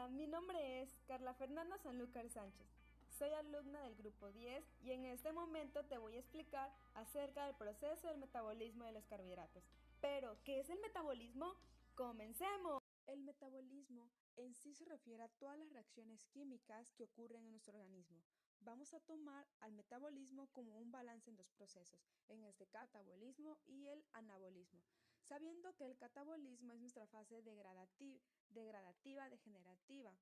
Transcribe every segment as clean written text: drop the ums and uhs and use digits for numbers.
Hola, mi nombre es Carla Fernanda Sanlúcar Sánchez. Soy alumna del grupo 10 y en este momento te voy a explicar acerca del proceso del metabolismo de los carbohidratos. Pero, ¿qué es el metabolismo? ¡Comencemos! El metabolismo en sí se refiere a todas las reacciones químicas que ocurren en nuestro organismo. Vamos a tomar al metabolismo como un balance en dos procesos, en este catabolismo y el anabolismo, sabiendo que el catabolismo es nuestra fase degradativa, degenerativa.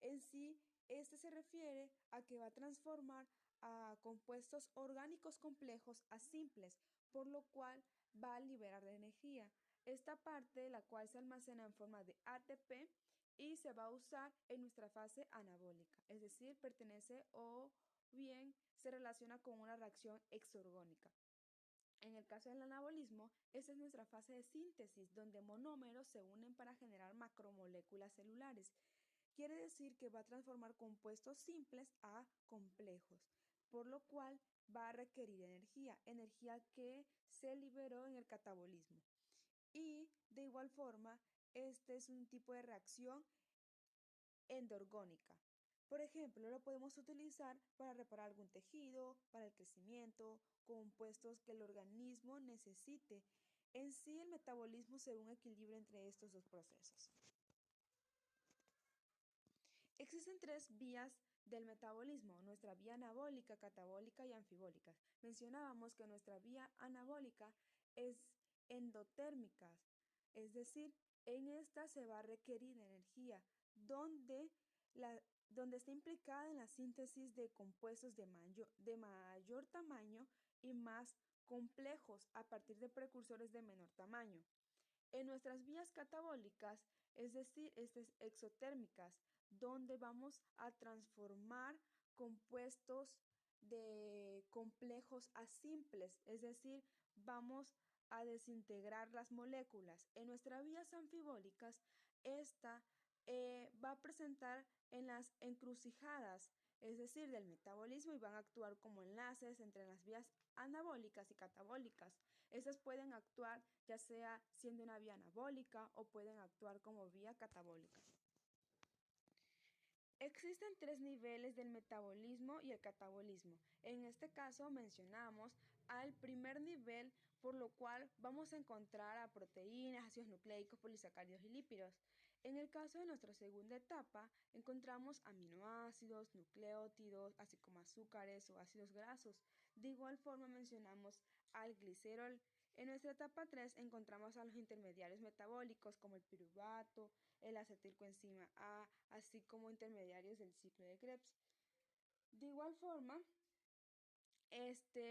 En sí, este se refiere a que va a transformar a compuestos orgánicos complejos a simples, por lo cual va a liberar la energía. Esta parte, la cual se almacena en forma de ATP y se va a usar en nuestra fase anabólica, es decir, pertenece o bien se relaciona con una reacción exorgónica. En el caso del anabolismo, esta es nuestra fase de síntesis, donde monómeros se unen para generar macromoléculas celulares. Quiere decir que va a transformar compuestos simples a complejos, por lo cual va a requerir energía que se liberó en el catabolismo. Y de igual forma, este es un tipo de reacción endorgónica. Por ejemplo, lo podemos utilizar para reparar algún tejido, para el crecimiento, compuestos que el organismo necesite. En sí, el metabolismo se ve un equilibrio entre estos dos procesos. Existen tres vías del metabolismo, nuestra vía anabólica, catabólica y anfibólica. Mencionábamos que nuestra vía anabólica es endotérmica, es decir, en esta se va a requerir energía, donde, donde está implicada en la síntesis de compuestos de mayor tamaño y más complejos a partir de precursores de menor tamaño. En nuestras vías catabólicas, es decir, estas exotérmicas, donde vamos a transformar compuestos de complejos a simples, es decir, vamos a desintegrar las moléculas. En nuestras vías anfibólicas, esta va a presentar en las encrucijadas, es decir, del metabolismo, y van a actuar como enlaces entre las vías anabólicas y catabólicas. Estas pueden actuar ya sea siendo una vía anabólica o pueden actuar como vía catabólica. Existen tres niveles del metabolismo y el catabolismo. En este caso mencionamos al primer nivel, por lo cual vamos a encontrar a proteínas, ácidos nucleicos, polisacáridos y lípidos. En el caso de nuestra segunda etapa, encontramos aminoácidos, nucleótidos, así como azúcares o ácidos grasos. De igual forma mencionamos al glicerol. En nuestra etapa 3 encontramos a los intermediarios metabólicos como el piruvato, el acetilcoenzima A, así como intermediarios del ciclo de Krebs. De igual forma,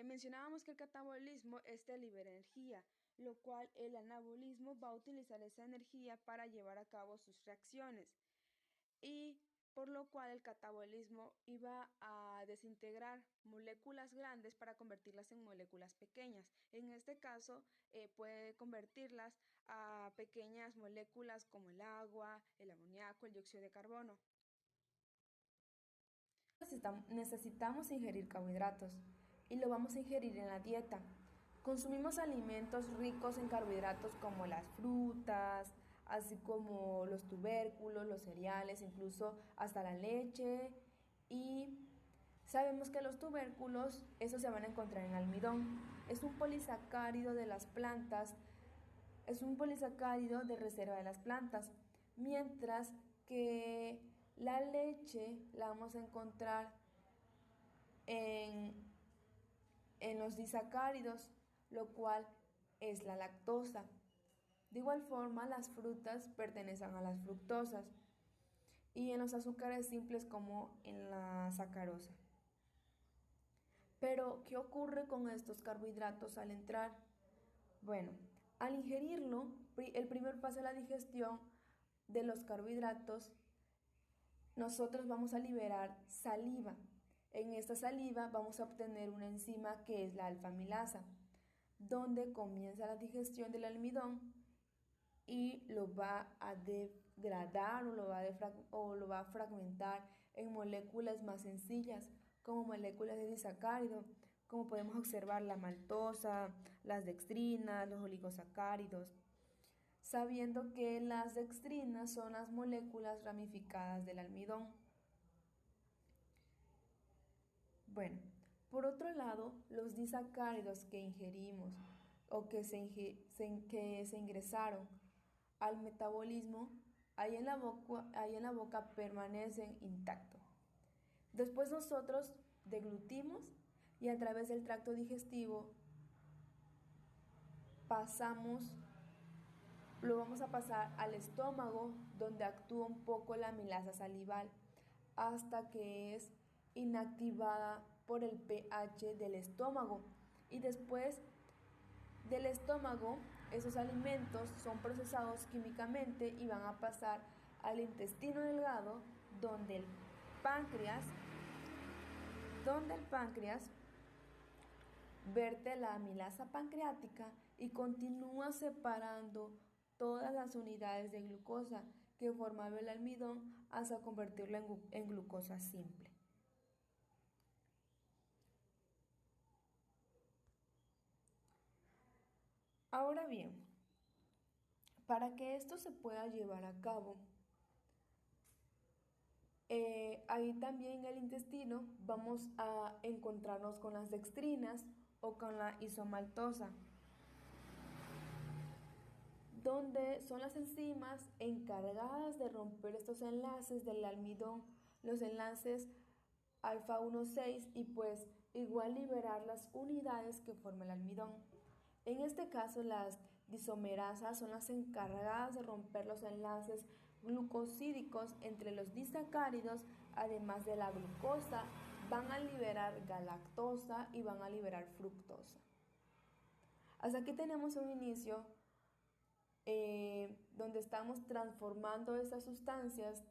mencionábamos que el catabolismo libera energía, lo cual el anabolismo va a utilizar esa energía para llevar a cabo sus reacciones. Y por lo cual el catabolismo iba a desintegrar moléculas grandes para convertirlas en moléculas pequeñas. En este caso, puede convertirlas a pequeñas moléculas como el agua, el amoníaco, el dióxido de carbono. Necesitamos ingerir carbohidratos y lo vamos a ingerir en la dieta. Consumimos alimentos ricos en carbohidratos como las frutas, así como los tubérculos, los cereales, incluso hasta la leche. Y sabemos que los tubérculos, esos se van a encontrar en almidón. Es un polisacárido de las plantas, es un polisacárido de reserva de las plantas. Mientras que la leche la vamos a encontrar en, en los disacáridos, lo cual es la lactosa. De igual forma, las frutas pertenecen a las fructosas y en los azúcares simples como en la sacarosa. Pero, ¿qué ocurre con estos carbohidratos al entrar? Bueno, al ingerirlo, el primer paso de la digestión de los carbohidratos, nosotros vamos a liberar saliva. En esta saliva vamos a obtener una enzima que es la alfa-amilasa, donde comienza la digestión del almidón y lo va a degradar o lo va a fragmentar en moléculas más sencillas, como moléculas de disacárido, como podemos observar la maltosa, las dextrinas, los oligosacáridos. sabiendo que las dextrinas son las moléculas ramificadas del almidón. Bueno, por otro lado, los disacáridos que ingerimos o que se ingresaron al metabolismo, ahí en la boca permanecen intactos. Después nosotros deglutimos y a través del tracto digestivo lo vamos a pasar al estómago, donde actúa un poco la amilasa salival hasta que es inactivada por el pH del estómago. Y después del estómago, esos alimentos son procesados químicamente y van a pasar al intestino delgado, donde el páncreas verte la amilasa pancreática y continúa separando todas las unidades de glucosa que formaba el almidón hasta convertirlo en glucosa simple. Ahora bien, para que esto se pueda llevar a cabo, ahí también en el intestino vamos a encontrarnos con las dextrinas o con la isomaltosa, donde son las enzimas encargadas de romper estos enlaces del almidón, los enlaces alfa 1,6 y pues igual liberar las unidades que forma el almidón. En este caso las disomerasas son las encargadas de romper los enlaces glucosídicos entre los disacáridos, además de la glucosa, van a liberar galactosa y van a liberar fructosa. Hasta aquí tenemos un inicio donde estamos transformando estas sustancias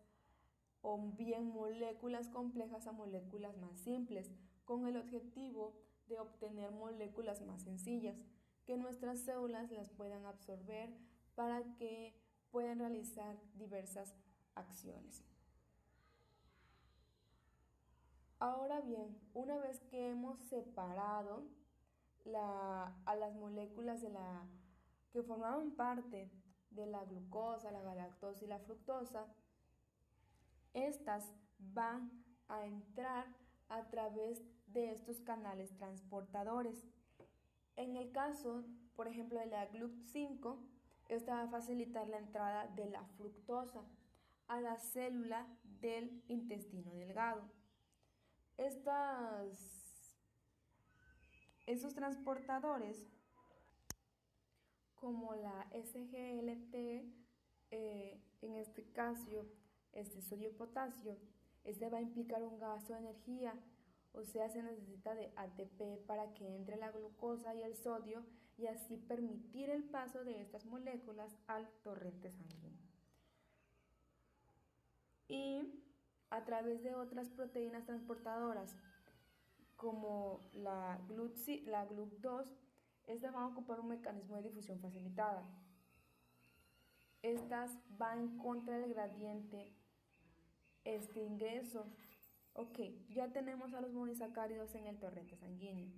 o bien moléculas complejas a moléculas más simples, con el objetivo de obtener moléculas más sencillas, que nuestras células las puedan absorber para que puedan realizar diversas acciones. Ahora bien, una vez que hemos separado a las moléculas que formaban parte de la glucosa, la galactosa y la fructosa, estas van a entrar a través de estos canales transportadores. En el caso, por ejemplo, de la GLUT5, esta va a facilitar la entrada de la fructosa a la célula del intestino delgado. Estos transportadores, como la SGLT, en este caso, sodio y potasio, va a implicar un gasto de energía, o sea, se necesita de ATP para que entre la glucosa y el sodio y así permitir el paso de estas moléculas al torrente sanguíneo. Y a través de otras proteínas transportadoras, como la GLUT2, estas van a ocupar un mecanismo de difusión facilitada. Estas van en contra del gradiente ingreso. Ok, ya tenemos a los monosacáridos en el torrente sanguíneo.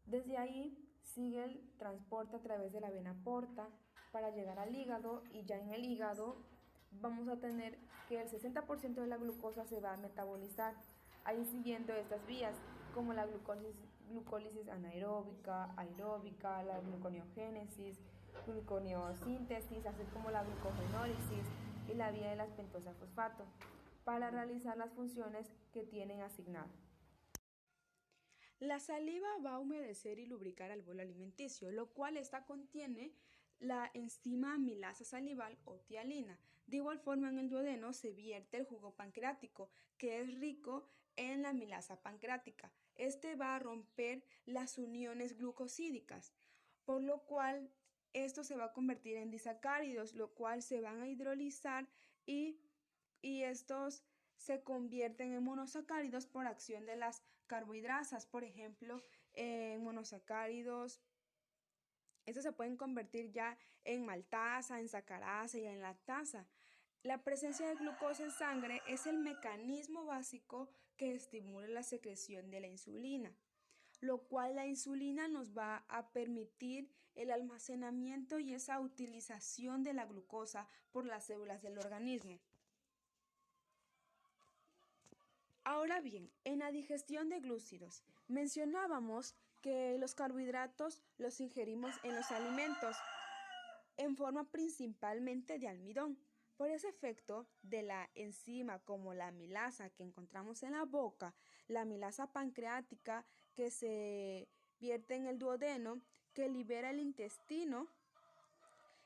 Desde ahí sigue el transporte a través de la vena porta para llegar al hígado, y ya en el hígado vamos a tener que el 60% de la glucosa se va a metabolizar, ahí siguiendo estas vías como la glucólisis anaeróbica, aeróbica, la gluconeogénesis, gluconeosíntesis, así como la glucogenólisis y la vía de la pentosa fosfato, para realizar las funciones que tienen asignadas. La saliva va a humedecer y lubricar el bolo alimenticio, lo cual esta contiene la enzima amilasa salival o tialina. De igual forma, en el duodeno se vierte el jugo pancreático, que es rico en la amilasa pancreática. Este va a romper las uniones glucosídicas, por lo cual esto se va a convertir en disacáridos, lo cual se van a hidrolizar y estos se convierten en monosacáridos por acción de las carbohidrasas. Por ejemplo, en monosacáridos, estos se pueden convertir ya en maltasa, en sacarasa y en lactasa. La presencia de glucosa en sangre es el mecanismo básico que estimula la secreción de la insulina. lo cual la insulina nos va a permitir el almacenamiento y esa utilización de la glucosa por las células del organismo. Ahora bien, en la digestión de glúcidos, mencionábamos que los carbohidratos los ingerimos en los alimentos en forma principalmente de almidón. Por ese efecto de la enzima como la amilasa que encontramos en la boca, la amilasa pancreática que se vierte en el duodeno, que libera el intestino,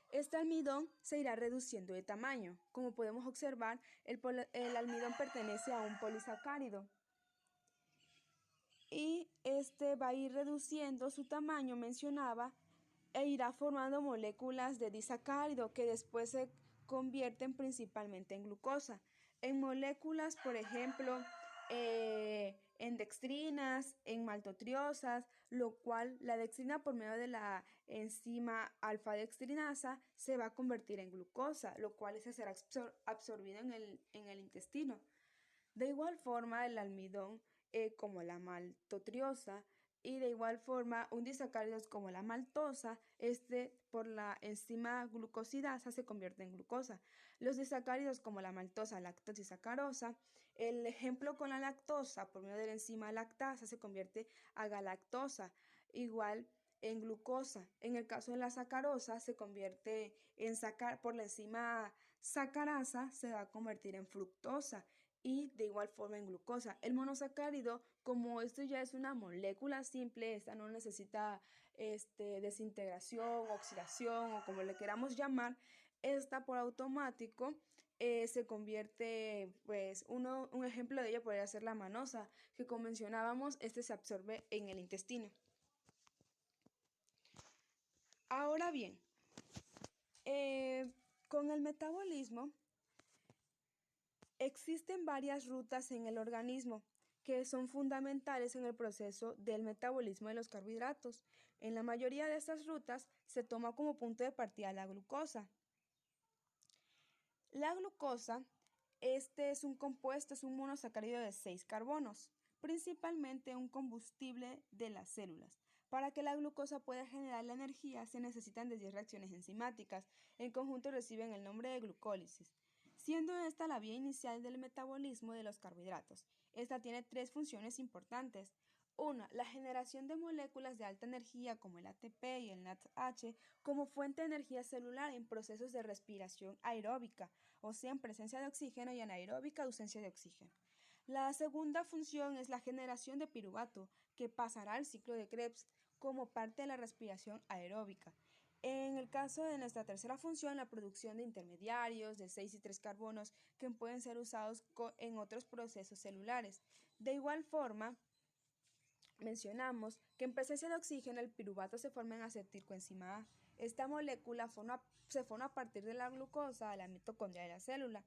este almidón se irá reduciendo de tamaño. Como podemos observar, el almidón pertenece a un polisacárido y este va a ir reduciendo su tamaño, mencionaba, e irá formando moléculas de disacárido que después se convierten principalmente en glucosa. En moléculas, por ejemplo, en dextrinas, en maltotriosas, lo cual la dextrina por medio de la enzima alfa-dextrinasa se va a convertir en glucosa, lo cual se será absorbido en el intestino. De igual forma, el almidón, como la maltotriosa, y de igual forma un disacárido como la maltosa, por la enzima glucosidasa se convierte en glucosa. Los disacáridos como la maltosa, lactosa y sacarosa, el ejemplo con la lactosa por medio de la enzima lactasa se convierte a galactosa, igual en glucosa. En el caso de la sacarosa se convierte en por la enzima sacarasa se va a convertir en fructosa y de igual forma en glucosa. El monosacárido, como esto ya es una molécula simple, esta no necesita desintegración, oxidación o como le queramos llamar, esta por automático se convierte, pues un ejemplo de ello podría ser la manosa, que como mencionábamos, se absorbe en el intestino. Ahora bien, con el metabolismo, existen varias rutas en el organismo que son fundamentales en el proceso del metabolismo de los carbohidratos. En la mayoría de estas rutas se toma como punto de partida la glucosa. La glucosa, es un compuesto, es un monosacárido de 6 carbonos, principalmente un combustible de las células. Para que la glucosa pueda generar la energía se necesitan de 10 reacciones enzimáticas. En conjunto reciben el nombre de glucólisis, siendo esta la vía inicial del metabolismo de los carbohidratos. Esta tiene 3 funciones importantes. Una, la generación de moléculas de alta energía como el ATP y el NADH como fuente de energía celular en procesos de respiración aeróbica, o sea, en presencia de oxígeno, y anaeróbica, ausencia de oxígeno. La segunda función es la generación de piruvato, que pasará al ciclo de Krebs como parte de la respiración aeróbica. En el caso de nuestra tercera función, la producción de intermediarios de 6 y 3 carbonos que pueden ser usados en otros procesos celulares. De igual forma, mencionamos que en presencia de oxígeno el piruvato se forma en acetilcoenzima A. Esta molécula se forma a partir de la glucosa de la mitocondria de la célula.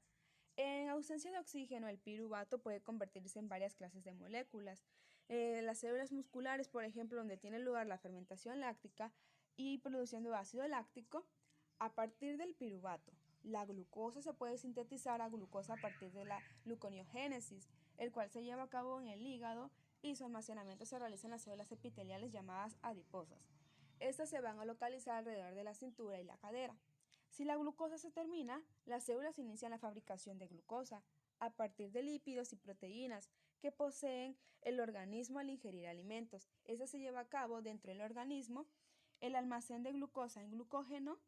En ausencia de oxígeno, el piruvato puede convertirse en varias clases de moléculas. Las células musculares, por ejemplo, donde tiene lugar la fermentación láctica y produciendo ácido láctico, a partir del piruvato. La glucosa se puede sintetizar a glucosa a partir de la gluconeogénesis, el cual se lleva a cabo en el hígado y su almacenamiento se realiza en las células epiteliales llamadas adiposas. Estas se van a localizar alrededor de la cintura y la cadera. Si la glucosa se termina, las células inician la fabricación de glucosa a partir de lípidos y proteínas que poseen el organismo al ingerir alimentos. Esta se lleva a cabo dentro del organismo el almacén de glucosa en glucógeno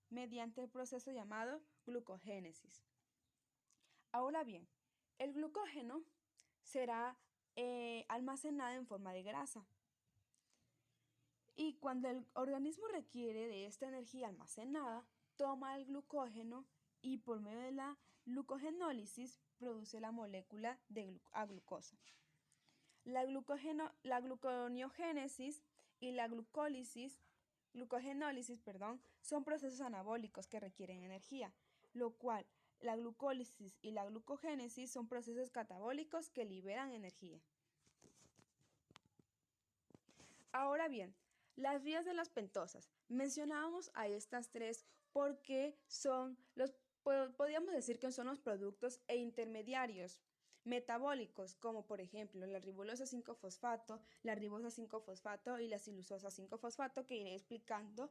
mediante el proceso llamado glucogénesis. Ahora bien, el glucógeno será almacenado en forma de grasa. Y cuando el organismo requiere de esta energía almacenada, toma el glucógeno y por medio de la glucogenólisis produce la molécula de glucosa. La gluconeogénesis y la glucogenólisis, son procesos anabólicos que requieren energía, lo cual la glucólisis y la glucogénesis son procesos catabólicos que liberan energía. Ahora bien, las vías de las pentosas. Mencionábamos a estas tres porque podríamos decir que son los productos e intermediarios metabólicos, como por ejemplo la ribosa 5-fosfato, la ribosa 5-fosfato y la silulosa 5-fosfato, que iré explicando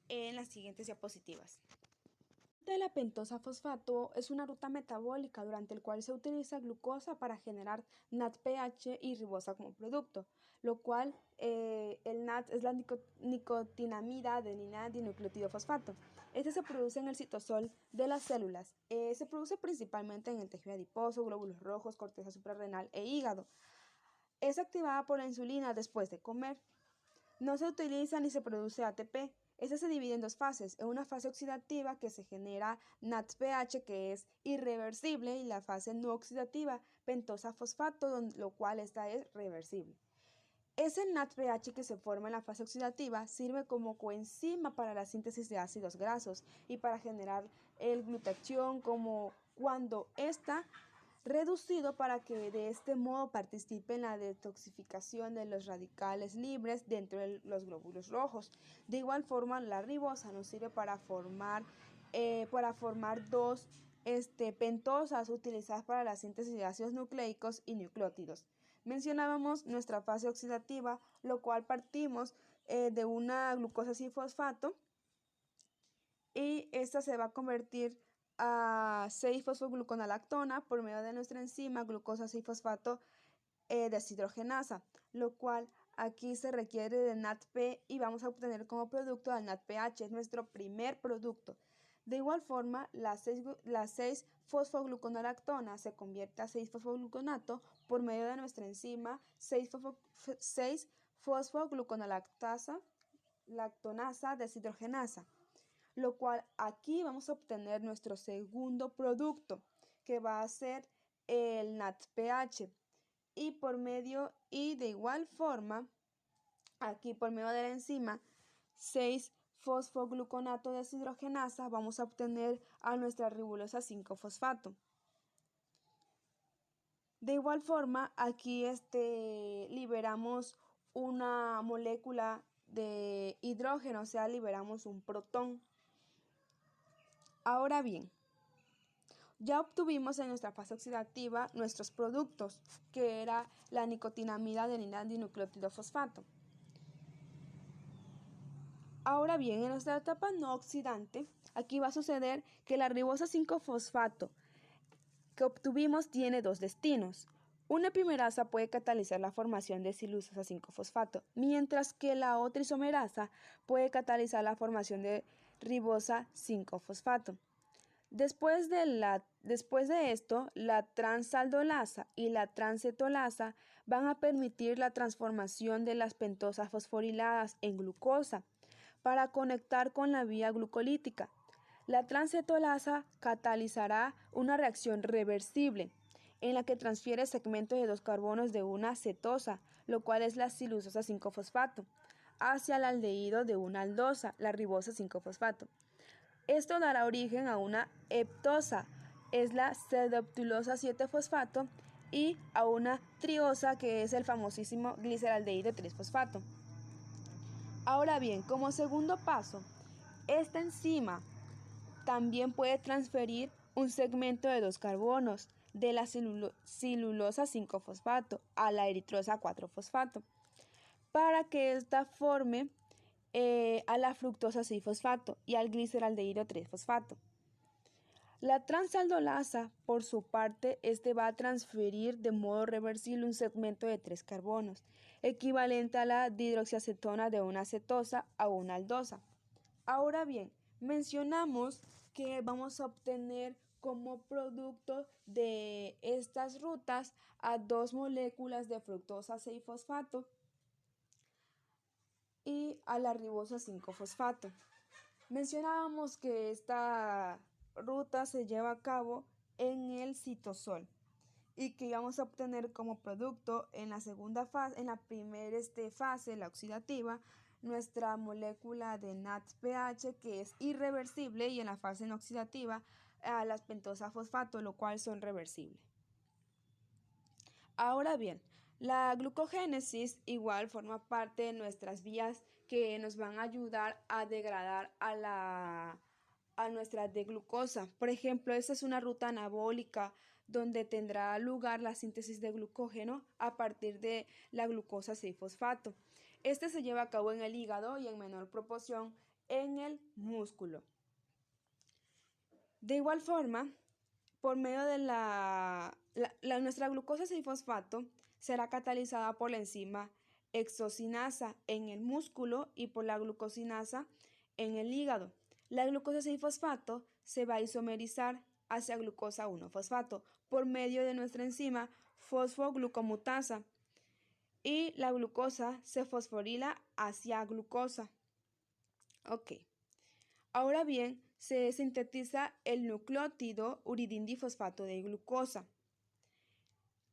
en las siguientes diapositivas. La pentosa fosfato es una ruta metabólica durante el cual se utiliza glucosa para generar NADPH y ribosa como producto, lo cual el NAD es la nicotinamida adenina dinucleótido fosfato. Este se produce en el citosol de las células. Se produce principalmente en el tejido adiposo, glóbulos rojos, corteza suprarrenal e hígado. Es activada por la insulina después de comer. No se utiliza ni se produce ATP. Este se divide en dos fases, en una fase oxidativa que se genera NADPH, que es irreversible, y la fase no oxidativa, pentosa fosfato, lo cual esta es reversible. Ese NADPH que se forma en la fase oxidativa sirve como coenzima para la síntesis de ácidos grasos y para generar el glutatión, como cuando está reducido, para que de este modo participe en la detoxificación de los radicales libres dentro de los glóbulos rojos. De igual forma, la ribosa nos sirve para formar dos pentosas utilizadas para la síntesis de ácidos nucleicos y nucleótidos. Mencionábamos nuestra fase oxidativa, lo cual partimos de una glucosa 6-fosfato y esta se va a convertir a 6-fosfogluconalactona por medio de nuestra enzima glucosa 6-fosfato deshidrogenasa, lo cual aquí se requiere de NADP y vamos a obtener como producto al NADPH, es nuestro primer producto. De igual forma, la 6-fosfogluconalactona se convierte a 6-fosfogluconato por medio de nuestra enzima 6-fosfogluconalactonasa deshidrogenasa, lo cual aquí vamos a obtener nuestro segundo producto, que va a ser el NADPH. Y de igual forma, aquí por medio de la enzima 6-fosfogluconato deshidrogenasa vamos a obtener a nuestra ribosa 5-fosfato. De igual forma, aquí liberamos una molécula de hidrógeno, o sea, liberamos un protón. Ahora bien, ya obtuvimos en nuestra fase oxidativa nuestros productos, que era la nicotinamida adenina dinucleótido fosfato. Ahora bien, en nuestra etapa no oxidante, aquí va a suceder que la ribosa 5-fosfato que obtuvimos tiene dos destinos. Una epimerasa puede catalizar la formación de silulosa 5-fosfato, mientras que la otra isomerasa puede catalizar la formación de ribosa 5-fosfato. Después de esto, la transaldolasa y la transcetolasa van a permitir la transformación de las pentosas fosforiladas en glucosa para conectar con la vía glucolítica. La transcetolasa catalizará una reacción reversible en la que transfiere segmentos de 2 carbonos de una cetosa, lo cual es la silulosa 5-fosfato, hacia el aldehído de una aldosa, la ribosa 5-fosfato. Esto dará origen a una heptosa, es la pseudoptulosa 7-fosfato, y a una triosa, que es el famosísimo gliceraldehído 3-fosfato. Ahora bien, como segundo paso, esta enzima también puede transferir un segmento de 2 carbonos de la silulosa 5-fosfato a la eritrosa 4-fosfato para que ésta forme a la fructosa 6-fosfato y al gliceraldehído 3-fosfato. La transaldolasa, por su parte, va a transferir de modo reversible un segmento de 3 carbonos, equivalente a la dihidroxiacetona de una cetosa a una aldosa. Ahora bien, mencionamos que vamos a obtener como producto de estas rutas a 2 moléculas de fructosa 6-fosfato y a la ribosa 5-fosfato. Mencionábamos que esta ruta se lleva a cabo en el citosol y que vamos a obtener como producto en la segunda fase, en la primera fase, la oxidativa, nuestra molécula de NADPH, que es irreversible, y en la fase no oxidativa a las pentosas fosfato, lo cual son reversibles. Ahora bien, la glucogénesis igual forma parte de nuestras vías que nos van a ayudar a degradar a a nuestra de glucosa. Por ejemplo, esta es una ruta anabólica donde tendrá lugar la síntesis de glucógeno a partir de la glucosa 6-fosfato. Este se lleva a cabo en el hígado y en menor proporción en el músculo. De igual forma, por medio de nuestra glucosa 6-fosfato será catalizada por la enzima hexocinasa en el músculo y por la glucosinasa en el hígado. La glucosa 6-fosfato se va a isomerizar hacia glucosa 1-fosfato por medio de nuestra enzima fosfoglucomutasa y la glucosa se fosforila hacia glucosa. Ok. Ahora bien, se sintetiza el nucleótido uridindifosfato de glucosa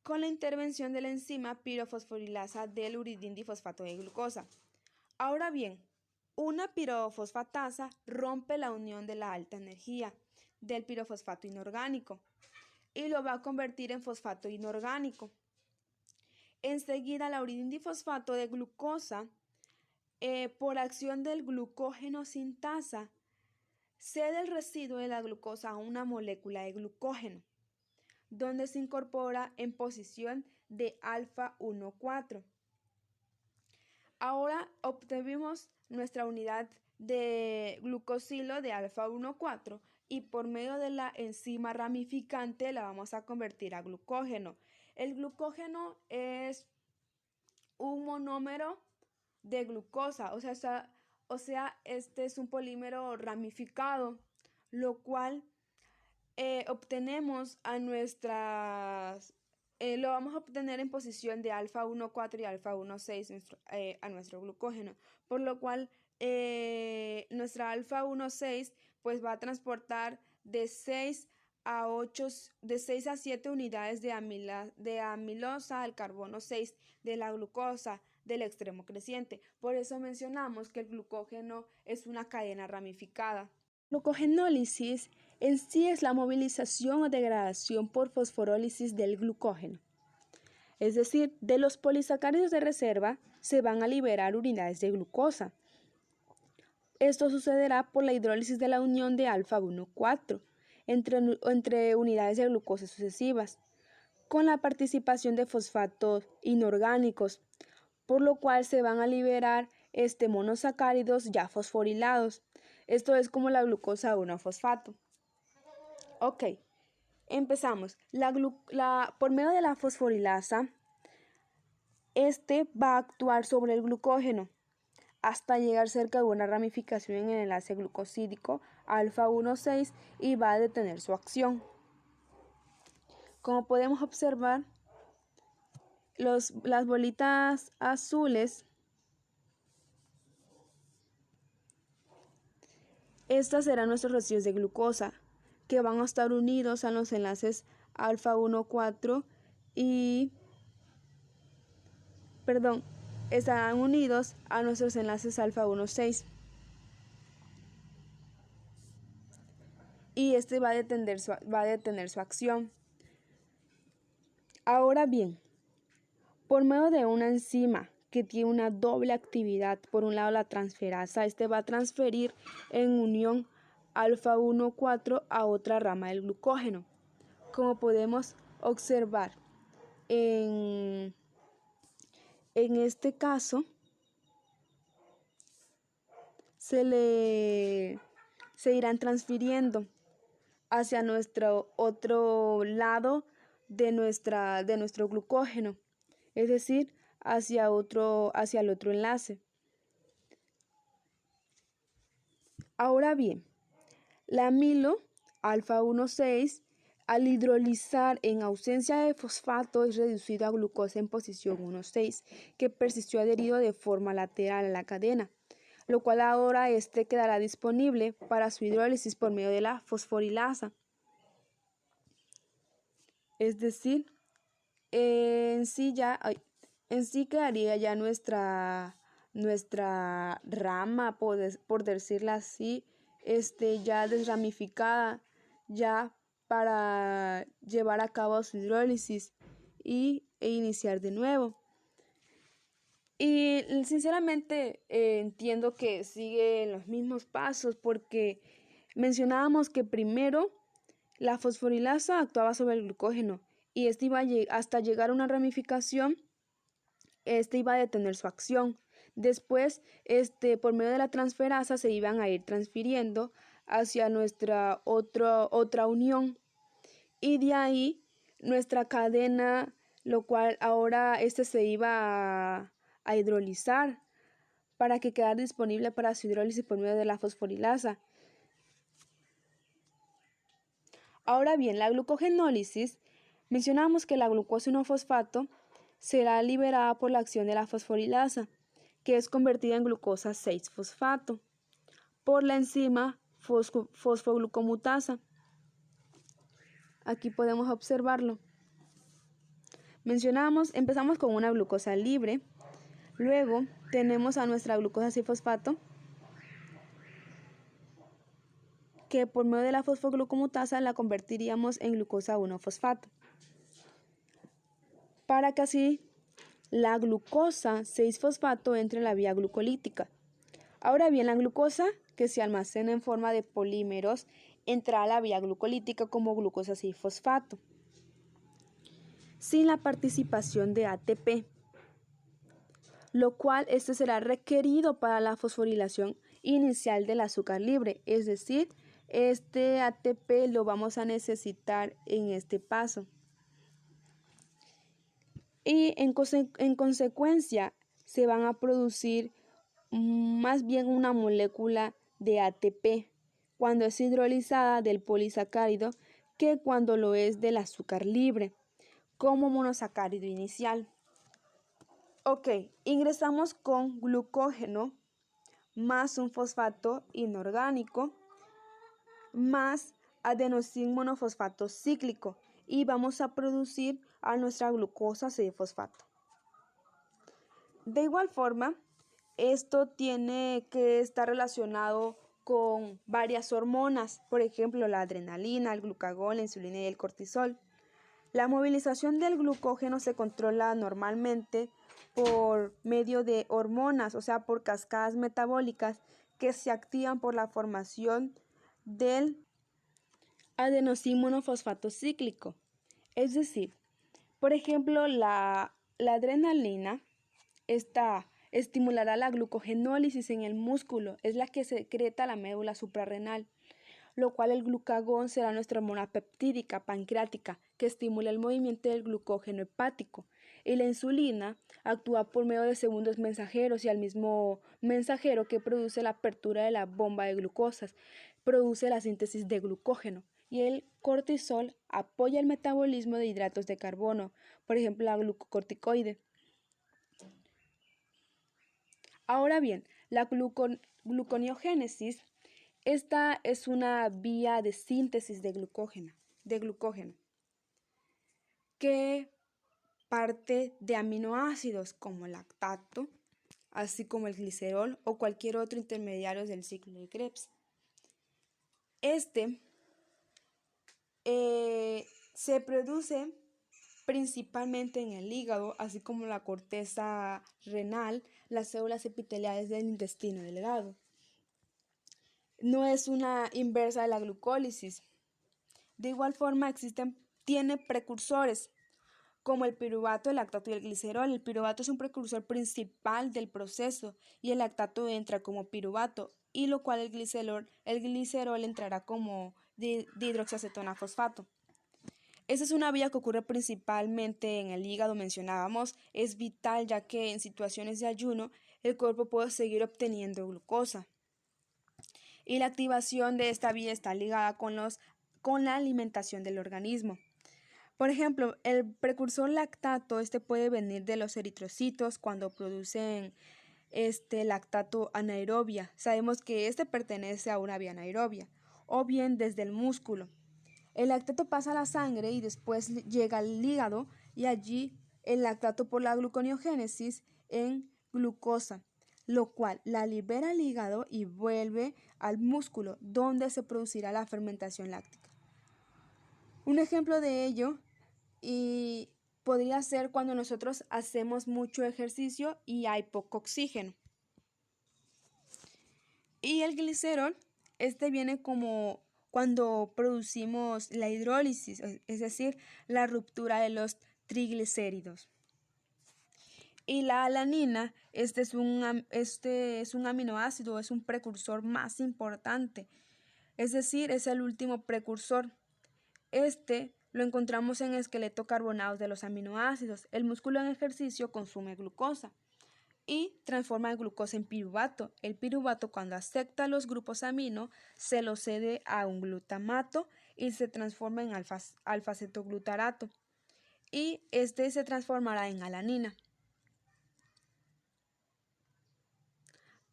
con la intervención de la enzima pirofosforilasa del uridindifosfato de glucosa. Ahora bien, una pirofosfatasa rompe la unión de la alta energía del pirofosfato inorgánico y lo va a convertir en fosfato inorgánico. Enseguida, la uridindifosfato de glucosa, por acción del glucógeno sintasa, cede el residuo de la glucosa a una molécula de glucógeno, donde se incorpora en posición de alfa 1,4. Ahora obtuvimos nuestra unidad de glucosilo de alfa 1,4 y por medio de la enzima ramificante la vamos a convertir a glucógeno. El glucógeno es un monómero de glucosa, este es un polímero ramificado, lo cual obtenemos a lo vamos a obtener en posición de alfa 1,4 y alfa 1,6 a nuestro glucógeno, por lo cual nuestra alfa 1,6 pues va a transportar de 6 a 7 unidades de amilosa al carbono 6 de la glucosa del extremo creciente. Por eso mencionamos que el glucógeno es una cadena ramificada. Glucogenólisis en sí es la movilización o degradación por fosforólisis del glucógeno. Es decir, de los polisacáridos de reserva se van a liberar unidades de glucosa. Esto sucederá por la hidrólisis de la unión de alfa 1,4 entre unidades de glucosa sucesivas, con la participación de fosfatos inorgánicos, por lo cual se van a liberar monosacáridos ya fosforilados. Esto es como la glucosa 1-fosfato. Ok, empezamos. Por medio de la fosforilasa, va a actuar sobre el glucógeno hasta llegar cerca de una ramificación en el enlace glucosídico alfa 1,6 y va a detener su acción. Como podemos observar, las bolitas azules, estas serán nuestros residuos de glucosa que van a estar unidos a los enlaces alfa 1,4 estarán unidos a nuestros enlaces alfa 1,6 y va a detener su acción. Ahora bien, por medio de una enzima que tiene una doble actividad, por un lado la transferasa, va a transferir en unión alfa 1,4 a otra rama del glucógeno. Como podemos observar en este caso, se irán transfiriendo hacia nuestro otro lado de nuestro glucógeno, es decir, hacia el otro enlace. Ahora bien, la amilo alfa 1,6 al hidrolizar en ausencia de fosfato es reducido a glucosa en posición 1,6 que persistió adherido de forma lateral a la cadena, lo cual ahora quedará disponible para su hidrólisis por medio de la fosforilasa. Es decir, en sí quedaría ya nuestra rama, por decirlo así, ya desramificada, ya para llevar a cabo su hidrólisis e iniciar de nuevo. Y sinceramente entiendo que sigue los mismos pasos porque Mencionábamos que primero la fosforilasa actuaba sobre el glucógeno y este iba hasta llegar a una ramificación, este iba a detener su acción. Después, por medio de la transferasa se iban a ir transfiriendo hacia nuestra otra unión y de ahí nuestra cadena, lo cual ahora se iba a hidrolizar para que quedara disponible para su hidrólisis por medio de la fosforilasa. Ahora bien, la glucogenólisis, mencionamos que la glucosa 1-fosfato será liberada por la acción de la fosforilasa, que es convertida en glucosa 6-fosfato, por la enzima fosfoglucomutasa. Aquí podemos observarlo. Empezamos con una glucosa libre, luego tenemos a nuestra glucosa 6-fosfato, que por medio de la fosfoglucomutasa la convertiríamos en glucosa 1-fosfato, para que así la glucosa 6-fosfato entre en la vía glucolítica. Ahora bien, la glucosa que se almacena en forma de polímeros entra a la vía glucolítica como glucosa 6-fosfato, sin la participación de ATP, lo cual será requerido para la fosforilación inicial del azúcar libre, es decir, este ATP lo vamos a necesitar en este paso. Y en consecuencia se van a producir más bien una molécula de ATP cuando es hidrolizada del polisacárido que cuando lo es del azúcar libre como monosacárido inicial. Ok, ingresamos con glucógeno más un fosfato inorgánico más adenosín monofosfato cíclico y vamos a producir a nuestra glucosa 6-fosfato. De igual forma, esto tiene que estar relacionado con varias hormonas, por ejemplo, la adrenalina, el glucagón, la insulina y el cortisol. La movilización del glucógeno se controla normalmente por medio de hormonas, o sea, por cascadas metabólicas que se activan por la formación del adenosín monofosfato cíclico. Es decir, por ejemplo, la adrenalina estimulará la glucogenólisis en el músculo, es la que secreta la médula suprarrenal, lo cual el glucagón será nuestra hormona peptídica pancreática que estimula el movimiento del glucógeno hepático. Y la insulina actúa por medio de segundos mensajeros y al mismo mensajero que produce la apertura de la bomba de glucosas, produce la síntesis de glucógeno. Y el cortisol apoya el metabolismo de hidratos de carbono, por ejemplo la glucocorticoide. Ahora bien, la gluconeogénesis, esta es una vía de síntesis de glucógeno, que parte de aminoácidos como el lactato, así como el glicerol o cualquier otro intermediario del ciclo de Krebs. Se produce principalmente en el hígado, así como la corteza renal, las células epiteliales del intestino delgado. No es una inversa de la glucólisis. De igual forma, tiene precursores como el piruvato, el lactato y el glicerol. El piruvato es un precursor principal del proceso y el lactato entra como piruvato, y lo cual el glicerol entrará como dihidroxiacetona fosfato. Esa es una vía que ocurre principalmente en el hígado, mencionábamos, es vital ya que en situaciones de ayuno el cuerpo puede seguir obteniendo glucosa. Y la activación de esta vía está ligada con la alimentación del organismo. Por ejemplo, el precursor lactato, puede venir de los eritrocitos cuando producen lactato anaerobia. Sabemos que pertenece a una vía anaerobia, o bien desde el músculo. El lactato pasa a la sangre y después llega al hígado y allí el lactato por la gluconeogénesis en glucosa, lo cual la libera al hígado y vuelve al músculo donde se producirá la fermentación láctica. Un ejemplo de ello podría ser cuando nosotros hacemos mucho ejercicio y hay poco oxígeno. Y el glicerol Este viene como cuando producimos la hidrólisis, es decir, la ruptura de los triglicéridos. Y la alanina, este es un aminoácido, es un precursor más importante, es decir, es el último precursor. Este lo encontramos en el esqueleto carbonados de los aminoácidos. El músculo en ejercicio consume glucosa y transforma el glucosa en piruvato. El piruvato, cuando acepta los grupos amino, se lo cede a un glutamato y se transforma en alfa-cetoglutarato. Y este se transformará en alanina.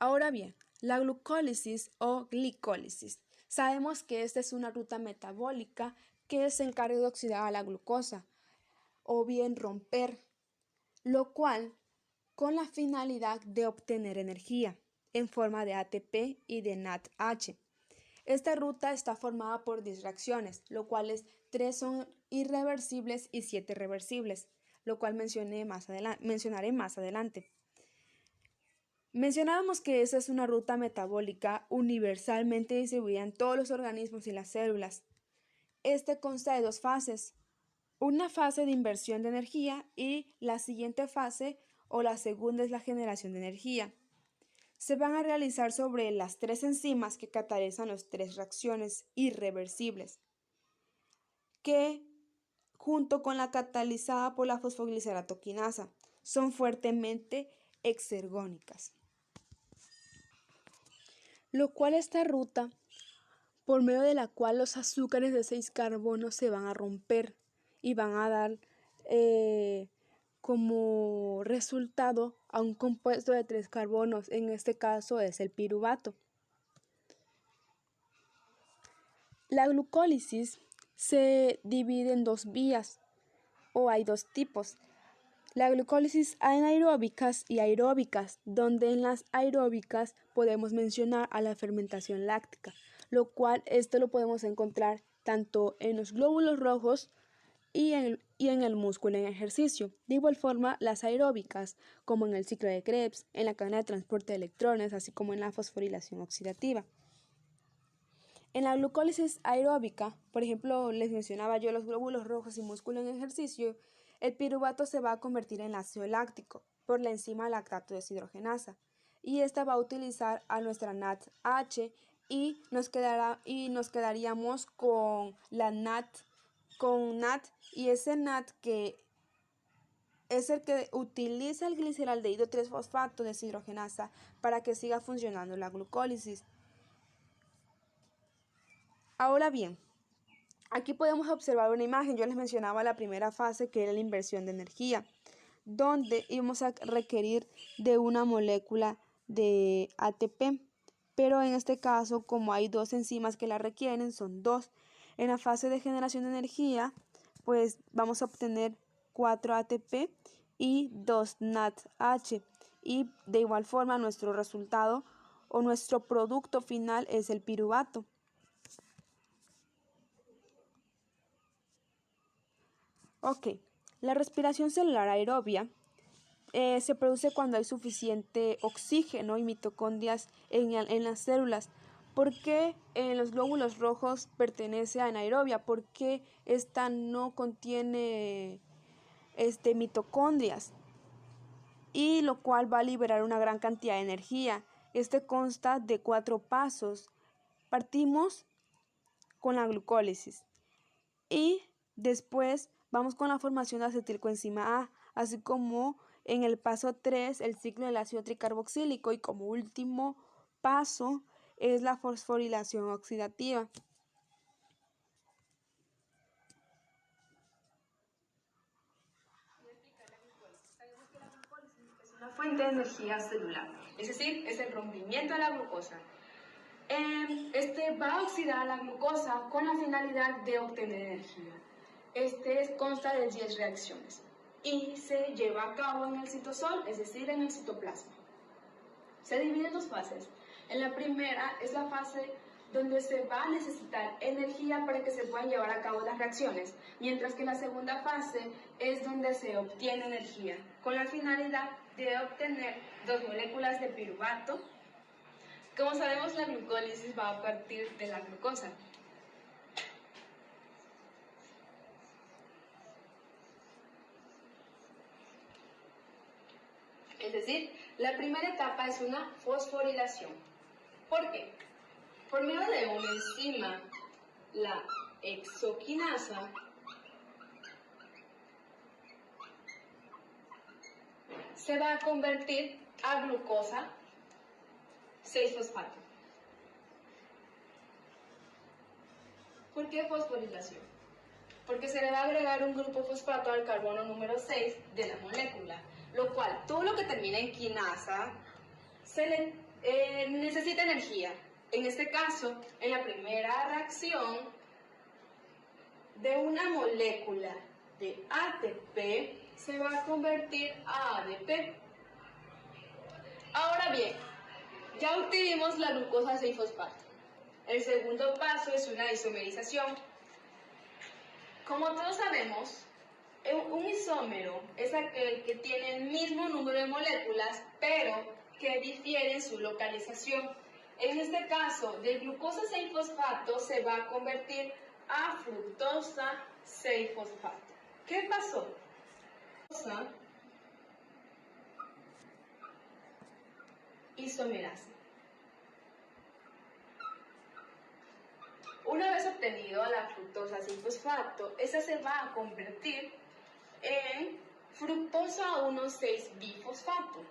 Ahora bien, la glucólisis o glicólisis. Sabemos que esta es una ruta metabólica que se encarga de oxidar a la glucosa o bien romper, lo cual con la finalidad de obtener energía en forma de ATP y de NADH. Esta ruta está formada por 10 reacciones, lo cual 3 son irreversibles y 7 reversibles, lo cual mencionaré más adelante. Mencionábamos que esa es una ruta metabólica universalmente distribuida en todos los organismos y las células. Este consta de 2 fases, una fase de inversión de energía y la siguiente fase o la segunda es la generación de energía. Se van a realizar sobre las 3 enzimas que catalizan las 3 reacciones irreversibles, que junto con la catalizada por la fosfogliceratoquinasa son fuertemente exergónicas. Lo cual esta ruta, por medio de la cual los azúcares de 6 carbonos se van a romper y van a dar como resultado a un compuesto de 3 carbonos, en este caso es el piruvato. La glucólisis se divide en 2 vías o hay 2 tipos. La glucólisis anaeróbicas y aeróbicas, donde en las aeróbicas podemos mencionar a la fermentación láctica, lo cual esto lo podemos encontrar tanto en los glóbulos rojos y en el músculo en ejercicio. De igual forma, las aeróbicas, como en el ciclo de Krebs, en la cadena de transporte de electrones, así como en la fosforilación oxidativa. En la glucólisis aeróbica, por ejemplo, les mencionaba yo los glóbulos rojos y músculo en ejercicio, el piruvato se va a convertir en ácido láctico por la enzima lactato deshidrogenasa y esta va a utilizar a nuestra NADH y nos quedaríamos con la NAD y ese NAD que es el que utiliza el gliceraldehído 3-fosfato deshidrogenasa para que siga funcionando la glucólisis. Ahora bien, aquí podemos observar una imagen. Yo les mencionaba la primera fase, que era la inversión de energía, donde íbamos a requerir de una molécula de ATP, pero en este caso, como hay 2 enzimas que la requieren, son 2. En la fase de generación de energía, pues vamos a obtener 4 ATP y 2 NADH, y de igual forma nuestro resultado o nuestro producto final es el piruvato. Ok, la respiración celular aerobia se produce cuando hay suficiente oxígeno y mitocondrias en las células. ¿Por qué en los glóbulos rojos pertenece a anaerobia? Porque esta no contiene mitocondrias, y lo cual va a liberar una gran cantidad de energía. Este consta de 4 pasos. Partimos con la glucólisis y después vamos con la formación de acetilcoenzima A, así como en el paso 3 el ciclo del ácido tricarboxílico, y como último paso es la fosforilación oxidativa. Es una fuente de energía celular, es decir, es el rompimiento de la glucosa. Este va a oxidar la glucosa con la finalidad de obtener energía. Consta de 10 reacciones y se lleva a cabo en el citosol, es decir, en el citoplasma. Se divide en 2 fases. En la primera es la fase donde se va a necesitar energía para que se puedan llevar a cabo las reacciones, mientras que la segunda fase es donde se obtiene energía, con la finalidad de obtener 2 moléculas de piruvato Como sabemos, la glucólisis va a partir de la glucosa. Es decir, la primera etapa es una fosforilación. ¿Por qué? Por medio de una enzima, la hexoquinasa, se va a convertir a glucosa 6-fosfato. ¿Por qué fosforilación? Porque se le va a agregar un grupo fosfato al carbono número 6 de la molécula, lo cual todo lo que termina en quinasa necesita energía. En este caso, en la primera reacción de una molécula de ATP se va a convertir a ADP. Ahora bien, ya obtuvimos la glucosa 6-fosfato. El segundo paso es una isomerización. Como todos sabemos, un isómero es aquel que tiene el mismo número de moléculas, pero que difiere en su localización. En este caso, de glucosa 6-fosfato se va a convertir a fructosa 6-fosfato. ¿Qué pasó? Isomerasa. Una vez obtenido la fructosa 6-fosfato, esa se va a convertir en fructosa 1,6-bifosfato.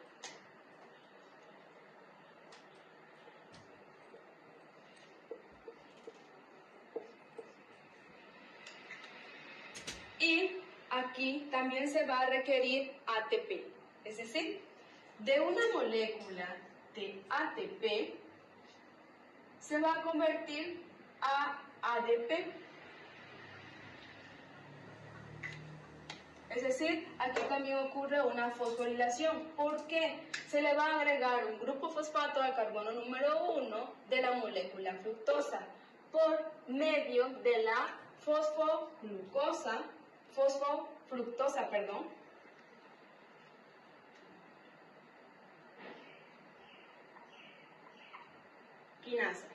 Y aquí también se va a requerir ATP, es decir, de una molécula de ATP se va a convertir a ADP. Es decir, aquí también ocurre una fosforilación, porque se le va a agregar un grupo fosfato al carbono número 1 de la molécula fructosa por medio de la fosfofructosa, quinasa.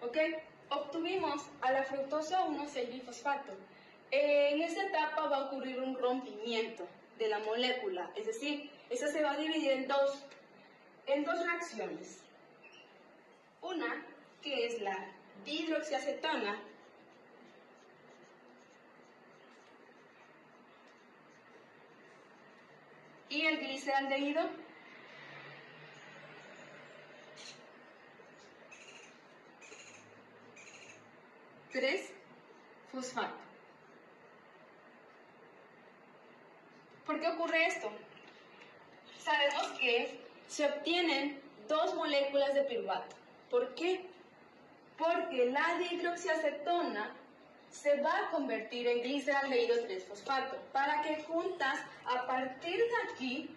¿Ok? Obtuvimos a la fructosa 1,6-bifosfato. En esta etapa va a ocurrir un rompimiento de la molécula, es decir, esta se va a dividir en dos reacciones. Una, que es la dihidroxiacetona, y el gliceraldehído, fosfato. ¿Por qué ocurre esto? Sabemos que se obtienen dos moléculas de piruvato. ¿Por qué? Porque la dihidroxiacetona se va a convertir en gliceraldehído 3-fosfato, para que juntas, a partir de aquí,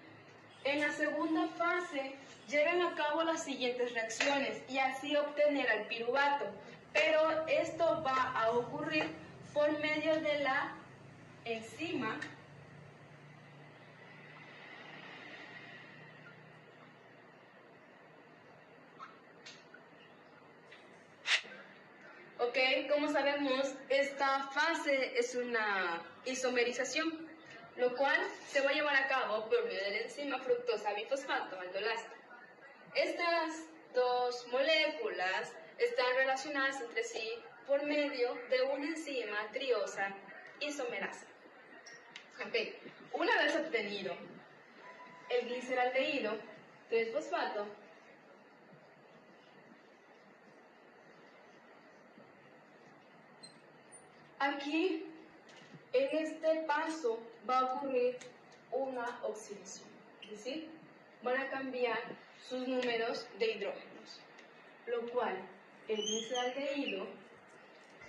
en la segunda fase, lleven a cabo las siguientes reacciones y así obtener al piruvato. Pero esto va a ocurrir por medio de la enzima ¿ok? Como sabemos, esta fase es una isomerización, lo cual se va a llevar a cabo por medio de la enzima fructosa bifosfato aldolasa. Estas dos moléculas están relacionadas entre sí por medio de una enzima triosa isomerasa. ¿Ok? Una vez obtenido el gliceraldehído 3-fosfato, aquí, en este paso, va a ocurrir una oxidación, es decir, van a cambiar sus números de hidrógenos, lo cual el gliceraldehído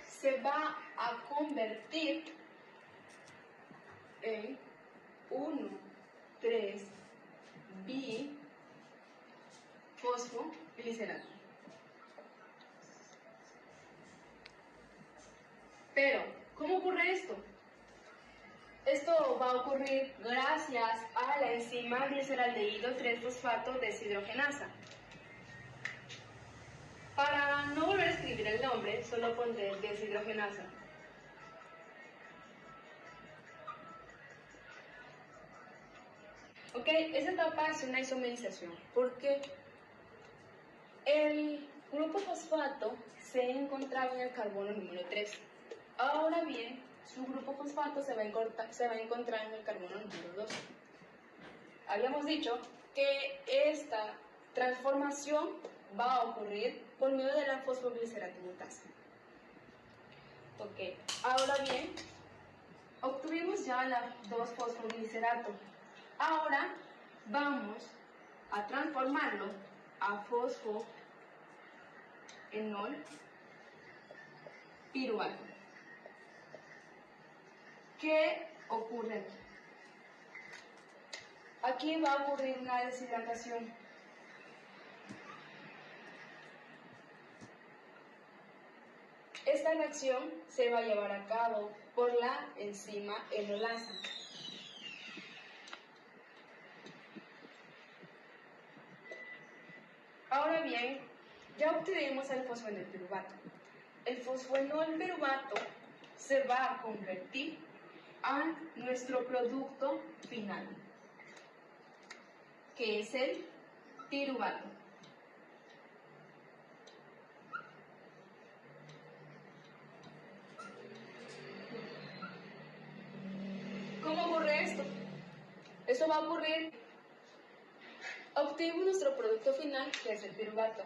se va a convertir en 1,3-bifosfoglicerato. Pero, ¿cómo ocurre esto? Esto va a ocurrir gracias a la enzima gliceraldehído 3-fosfato deshidrogenasa. Para no volver a escribir el nombre, solo pondré deshidrogenasa. Ok, esa etapa es una isomerización, porque el grupo fosfato se encontraba en el carbono número 3. Ahora bien, su grupo fosfato se va a encontrar en el carbono número 2. Habíamos dicho que esta transformación va a ocurrir por medio de la fosfogliceratinutasa. Ok, ahora bien, obtuvimos ya la 2-fosfoglicerato. Ahora vamos a transformarlo a fosfoenol piruvato. ¿Qué ocurre aquí? Aquí va a ocurrir una deshidratación. Esta reacción se va a llevar a cabo por la enzima enolasa. Ahora bien, ya obtuvimos el fosfoenol piruvato. El fosfoenol piruvato se va a convertir a nuestro producto final, que es el piruvato. ¿Cómo ocurre esto? Esto va a ocurrir, obtuvimos nuestro producto final, que es el piruvato.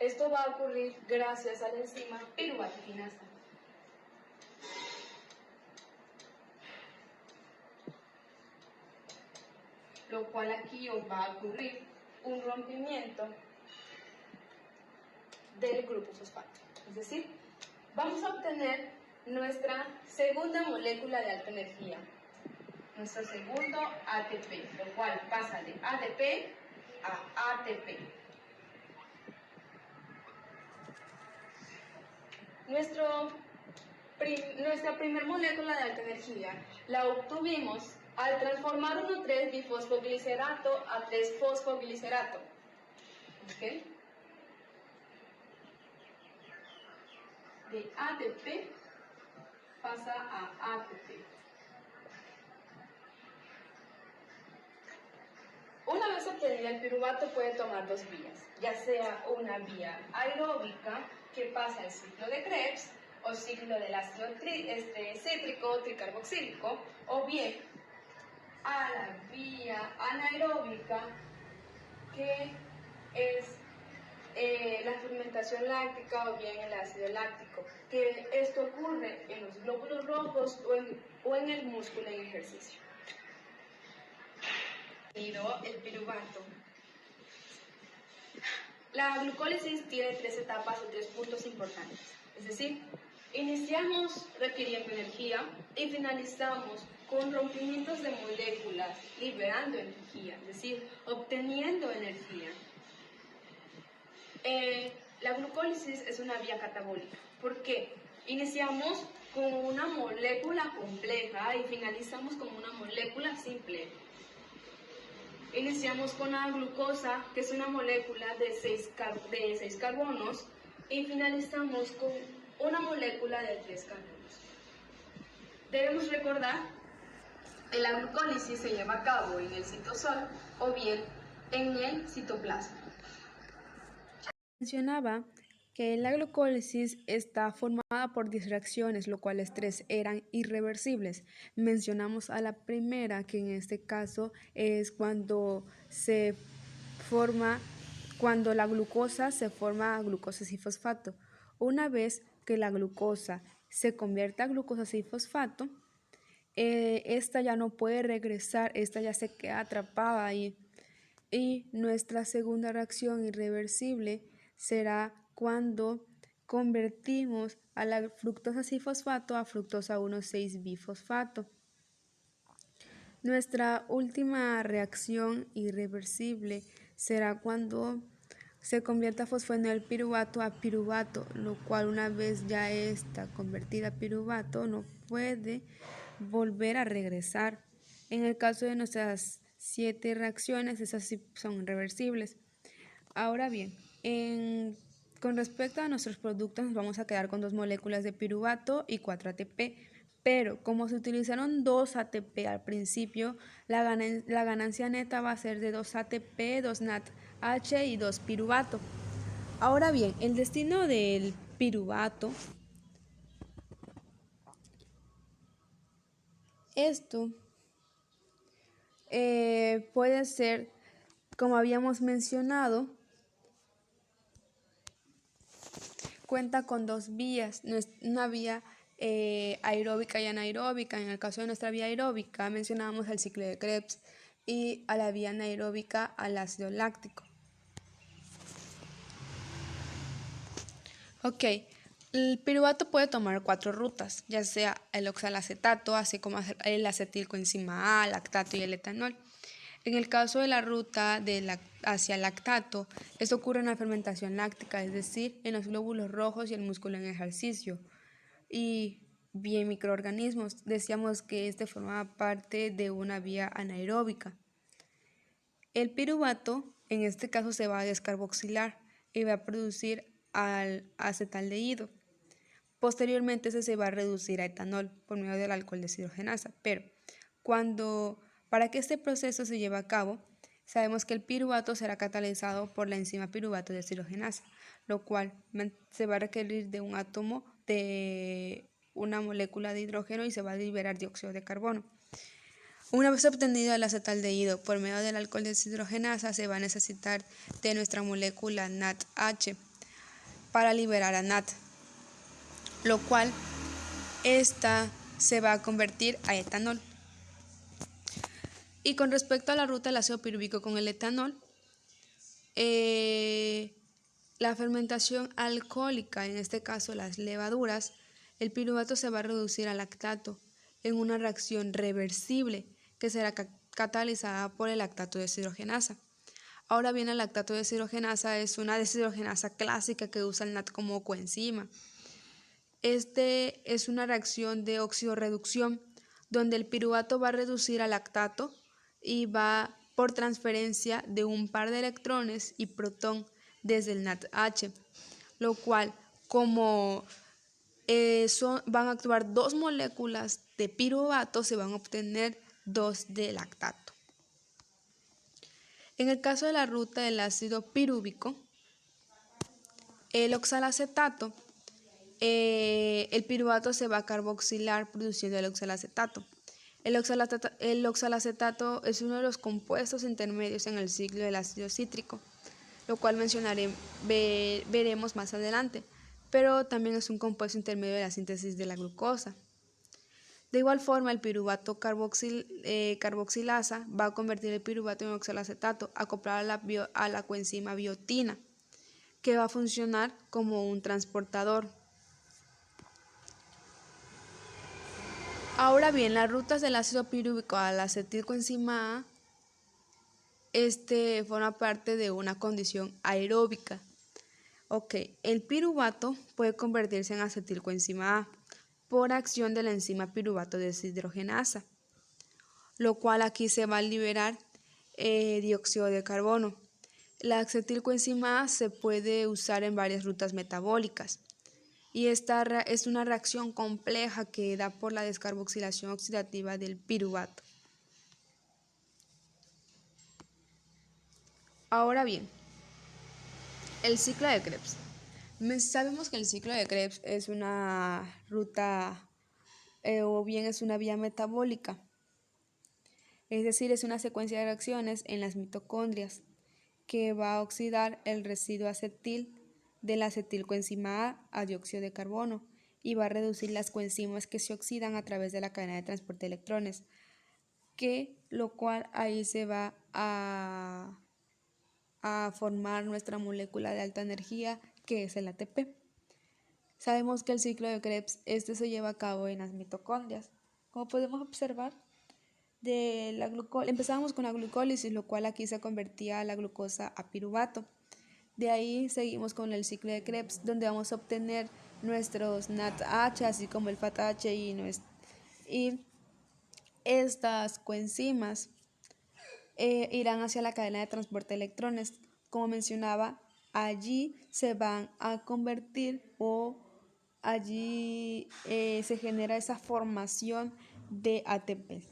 Esto va a ocurrir gracias a la enzima piruvatiginasa. Lo cual aquí os va a ocurrir un rompimiento del grupo fosfato. Es decir, vamos a obtener nuestra segunda molécula de alta energía, nuestro segundo ATP, lo cual pasa de ADP a ATP. Nuestra primera molécula de alta energía la obtuvimos al transformar 1,3-bifosfoglicerato a 3-fosfoglicerato. ¿Okay? De ATP pasa a ATP. Una vez obtenida el piruvato puede tomar dos vías, ya sea una vía aeróbica que pasa el ciclo de Krebs o ciclo del ácido cítrico tricarboxílico, o bien a la vía anaeróbica que es la fermentación láctica o bien el ácido láctico, que esto ocurre en los glóbulos rojos o en el músculo en ejercicio. El piruvato. La glucólisis tiene tres etapas o tres puntos importantes, es decir, iniciamos requiriendo energía y finalizamos con rompimientos de moléculas liberando energía, es decir, obteniendo energía. La glucólisis es una vía catabólica. ¿Por qué? Iniciamos con una molécula compleja y finalizamos con una molécula simple. Iniciamos con la glucosa, que es una molécula de 6 carbonos, y finalizamos con una molécula de 3 carbonos. Debemos recordar que la glucólisis se lleva a cabo en el citosol o bien en el citoplasma. Mencionaba que la glucólisis está formada por 10 reacciones, lo cuales 3 eran irreversibles. Mencionamos a la primera, que en este caso es cuando la glucosa se forma a glucosa fosfato. Una vez que la glucosa se convierte a glucosa fosfato, esta ya no puede regresar, esta ya se queda atrapada ahí. Y nuestra segunda reacción irreversible será cuando convertimos a la fructosa fosfato a fructosa 1,6-bifosfato. Nuestra última reacción irreversible será cuando se convierta fosfoenol piruvato a piruvato, lo cual una vez ya está convertida a piruvato no puede volver a regresar. En el caso de nuestras 7 reacciones, esas sí son reversibles. Ahora bien, con respecto a nuestros productos, nos vamos a quedar con 2 moléculas de piruvato y 4 ATP. Pero como se utilizaron 2 ATP al principio, la ganancia neta va a ser de 2 ATP, 2 NADH y 2 piruvato. Ahora bien, el destino del piruvato, esto puede ser, como habíamos mencionado, cuenta con 2 vías, una vía aeróbica y anaeróbica. En el caso de nuestra vía aeróbica mencionábamos el ciclo de Krebs y a la vía anaeróbica al ácido láctico. Ok, el piruvato puede tomar 4 rutas, ya sea el oxalacetato, así como el acetilcoenzima A, lactato y el etanol. En el caso de la ruta hacia lactato, esto ocurre en la fermentación láctica, es decir, en los glóbulos rojos y el músculo en ejercicio. Y bien microorganismos, decíamos que este forma parte de una vía anaeróbica. El piruvato, en este caso, se va a descarboxilar y va a producir al acetaldehído. Posteriormente se va a reducir a etanol por medio del alcohol deshidrogenasa, pero para que este proceso se lleve a cabo, sabemos que el piruvato será catalizado por la enzima piruvato deshidrogenasa, lo cual se va a requerir de un átomo de una molécula de hidrógeno y se va a liberar dióxido de carbono. Una vez obtenido el acetaldehído por medio del alcohol deshidrogenasa, se va a necesitar de nuestra molécula NADH para liberar a NAD, lo cual esta se va a convertir a etanol. Y con respecto a la ruta del ácido pirúvico con el etanol, la fermentación alcohólica, en este caso las levaduras, el piruvato se va a reducir a lactato en una reacción reversible que será catalizada por el lactato deshidrogenasa. Ahora bien, el lactato deshidrogenasa es una deshidrogenasa clásica que usa el NAD como coenzima. Este es una reacción de oxidorreducción donde el piruvato va a reducir al lactato y va por transferencia de un par de electrones y protón desde el NADH, lo cual como van a actuar 2 moléculas de piruvato, se van a obtener 2 de lactato. En el caso de la ruta del ácido pirúvico, el oxalacetato, el piruvato se va a carboxilar produciendo el oxalacetato. El oxalacetato es uno de los compuestos intermedios en el ciclo del ácido cítrico, lo cual veremos más adelante, pero también es un compuesto intermedio de la síntesis de la glucosa. De igual forma, el piruvato carboxilasa va a convertir el piruvato en oxalacetato acoplado a la coenzima biotina, que va a funcionar como un transportador. Ahora bien, las rutas del ácido pirúvico al acetilcoenzima A, forma parte de una condición aeróbica. Ok, el piruvato puede convertirse en acetilcoenzima A por acción de la enzima piruvato deshidrogenasa, lo cual aquí se va a liberar dióxido de carbono. La acetilcoenzima A se puede usar en varias rutas metabólicas y esta es una reacción compleja que da por la descarboxilación oxidativa del piruvato. Ahora bien, el ciclo de Krebs. Sabemos que el ciclo de Krebs es una ruta o bien es una vía metabólica, es decir, es una secuencia de reacciones en las mitocondrias que va a oxidar el residuo acetil de la acetilcoenzima A a dióxido de carbono y va a reducir las coenzimas que se oxidan a través de la cadena de transporte de electrones, lo cual ahí se va a formar nuestra molécula de alta energía, que es el ATP. Sabemos que el ciclo de Krebs se lleva a cabo en las mitocondrias. Como podemos observar, empezamos con la glucólisis, lo cual aquí se convertía la glucosa a piruvato. De ahí seguimos con el ciclo de Krebs, donde vamos a obtener nuestros NADH, así como el FATH y Estas coenzimas irán hacia la cadena de transporte de electrones. Como mencionaba, allí se van a convertir o allí se genera esa formación de ATP.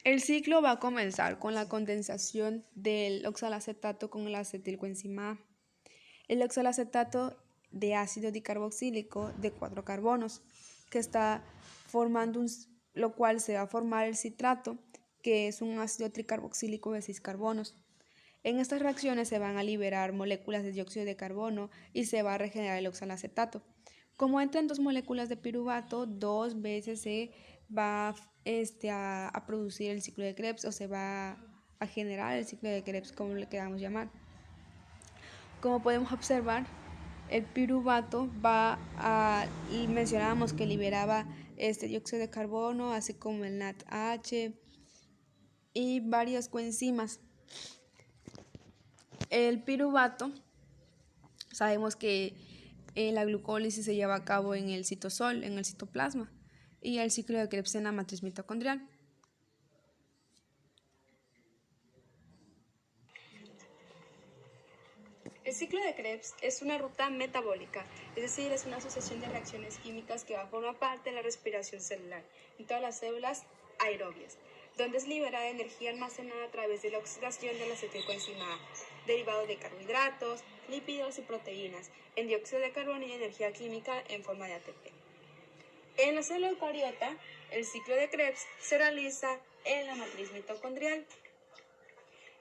El ciclo va a comenzar con la condensación del oxalacetato con el acetilcoenzima A. El oxalacetato de ácido dicarboxílico de 4 carbonos, que está formando lo cual se va a formar el citrato, que es un ácido tricarboxílico de 6 carbonos. En estas reacciones se van a liberar moléculas de dióxido de carbono y se va a regenerar el oxalacetato. Como entran 2 moléculas de piruvato, 2 veces se va a producir el ciclo de Krebs, o se va a generar el ciclo de Krebs, como le queramos llamar. Como podemos observar, el piruvato mencionábamos que liberaba dióxido de carbono, así como el NADH y varias coenzimas. El piruvato, sabemos que la glucólisis se lleva a cabo en el citosol, en el citoplasma, y el ciclo de Krebs en la matriz mitocondrial. El ciclo de Krebs es una ruta metabólica, es decir, es una asociación de reacciones químicas que va a formar parte de la respiración celular en todas las células aerobias, donde es liberada energía almacenada a través de la oxidación de la acetilcoenzima A, derivado de carbohidratos, lípidos y proteínas, en dióxido de carbono y energía química en forma de ATP. En la célula eucariota, el ciclo de Krebs se realiza en la matriz mitocondrial.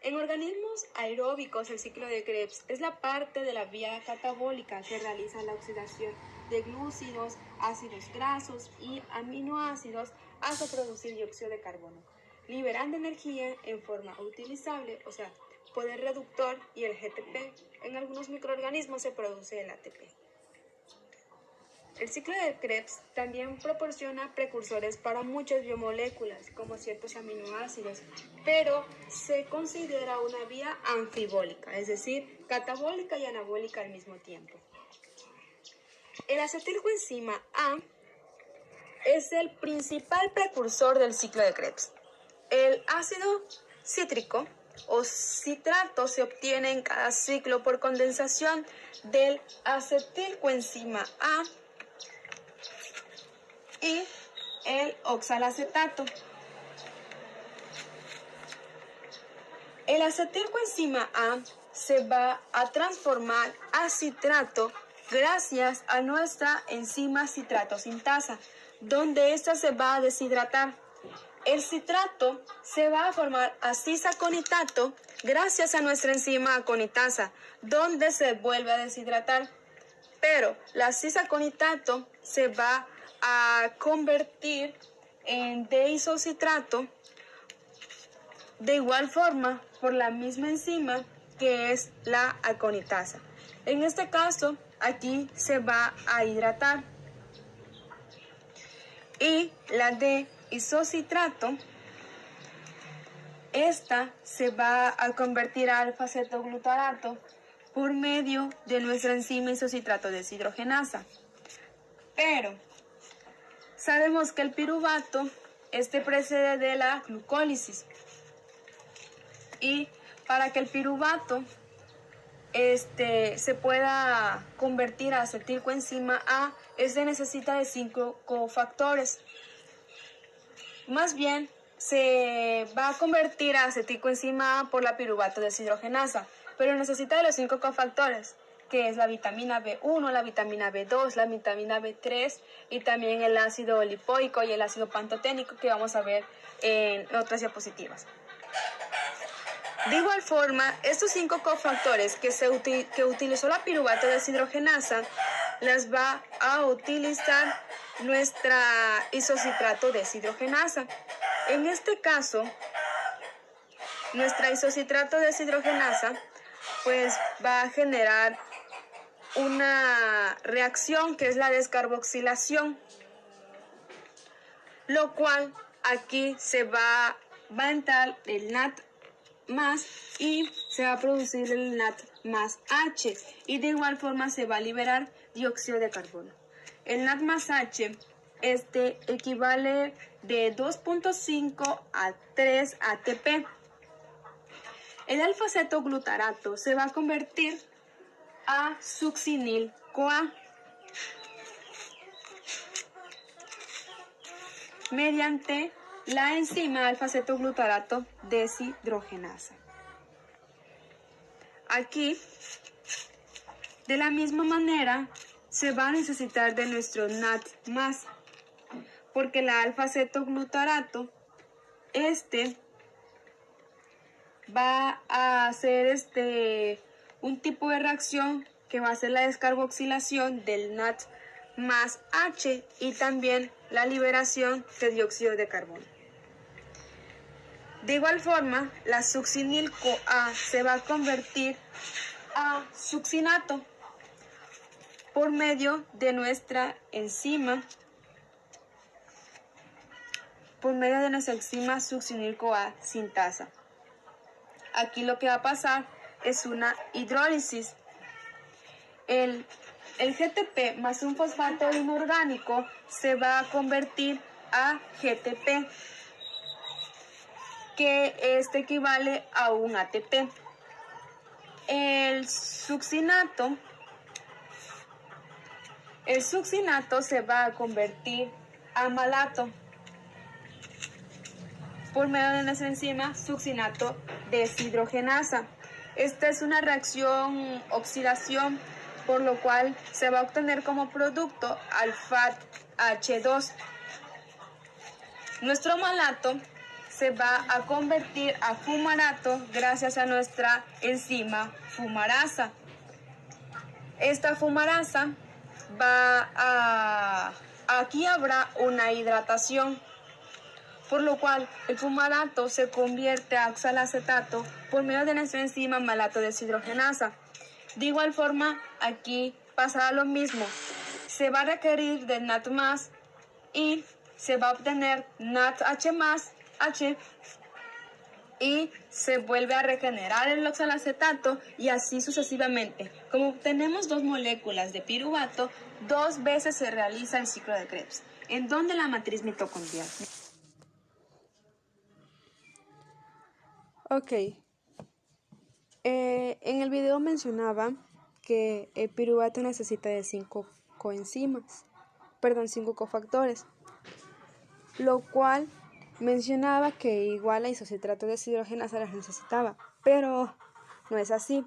En organismos aeróbicos, el ciclo de Krebs es la parte de la vía catabólica que realiza la oxidación de glúcidos, ácidos grasos y aminoácidos hasta producir dióxido de carbono, liberando energía en forma utilizable, o sea, poder reductor y el GTP. En algunos microorganismos se produce el ATP. El ciclo de Krebs también proporciona precursores para muchas biomoléculas, como ciertos aminoácidos, pero se considera una vía anfibólica, es decir, catabólica y anabólica al mismo tiempo. El acetilcoenzima A es el principal precursor del ciclo de Krebs. El ácido cítrico o citrato se obtiene en cada ciclo por condensación del acetilcoenzima A y el oxalacetato. El acetilcoenzima A se va a transformar a citrato gracias a nuestra enzima citrato sintasa, donde ésta se va a deshidratar. El citrato se va a formar a cisaconitato gracias a nuestra enzima aconitasa, donde se vuelve a deshidratar. Pero la cisaconitato se va a convertir en deisocitrato de igual forma por la misma enzima que es la aconitasa. En este caso, aquí se va a hidratar y la deisocitrato, esta se va a convertir a alfa-cetoglutarato por medio de nuestra enzima isocitrato deshidrogenasa. Pero sabemos que el piruvato precede de la glucólisis. Y para que el piruvato se pueda convertir a acetilcoenzima A, se necesita de 5 cofactores. Más bien, se va a convertir a acetilcoenzima A por la piruvato deshidrogenasa, pero necesita de los 5 cofactores, que es la vitamina B1, la vitamina B2, la vitamina B3 y también el ácido lipoico y el ácido pantoténico, que vamos a ver en otras diapositivas. De igual forma, estos 5 cofactores que utilizó la piruvato deshidrogenasa las va a utilizar nuestra isocitrato deshidrogenasa. En este caso, nuestra isocitrato deshidrogenasa pues va a generar una reacción que es la descarboxilación, lo cual aquí se va a entrar el NAD más y se va a producir el NAD más y de igual forma se va a liberar dióxido de carbono. El NAD más H este equivale de 2.5 a 3 ATP. El alfa-cetoglutarato se va a convertir a succinil-CoA mediante la enzima alfa-cetoglutarato deshidrogenasa. Aquí, de la misma manera, se va a necesitar de nuestro NAT+, porque la alfa-cetoglutarato, va a hacer un tipo de reacción que va a ser la descarboxilación del NAT más H y también la liberación de dióxido de carbono. De igual forma, la succinil-CoA se va a convertir a succinato por medio de nuestra enzima succinil-CoA sintasa. Aquí lo que va a pasar es una hidrólisis. El GTP más un fosfato inorgánico se va a convertir a GTP, que equivale a un ATP. El succinato se va a convertir a malato por medio de nuestra enzima succinato deshidrogenasa. Esta es una reacción oxidación, por lo cual se va a obtener como producto alfat H2. Nuestro malato se va a convertir a fumarato gracias a nuestra enzima fumarasa. Esta fumarasa aquí habrá una hidratación, por lo cual el fumarato se convierte a oxalacetato por medio de nuestra enzima malato deshidrogenasa. De igual forma, aquí pasará lo mismo. Se va a requerir de NAT+ y se va a obtener NADH+, H, y se vuelve a regenerar el oxalacetato y así sucesivamente. Como obtenemos dos moléculas de piruvato, 2 veces se realiza el ciclo de Krebs, en donde la matriz mitocondrial. Ok. En el video mencionaba que el piruvato necesita de 5 cofactores, lo cual mencionaba que igual la isocitrato deshidrogenasa las necesitaba, pero no es así.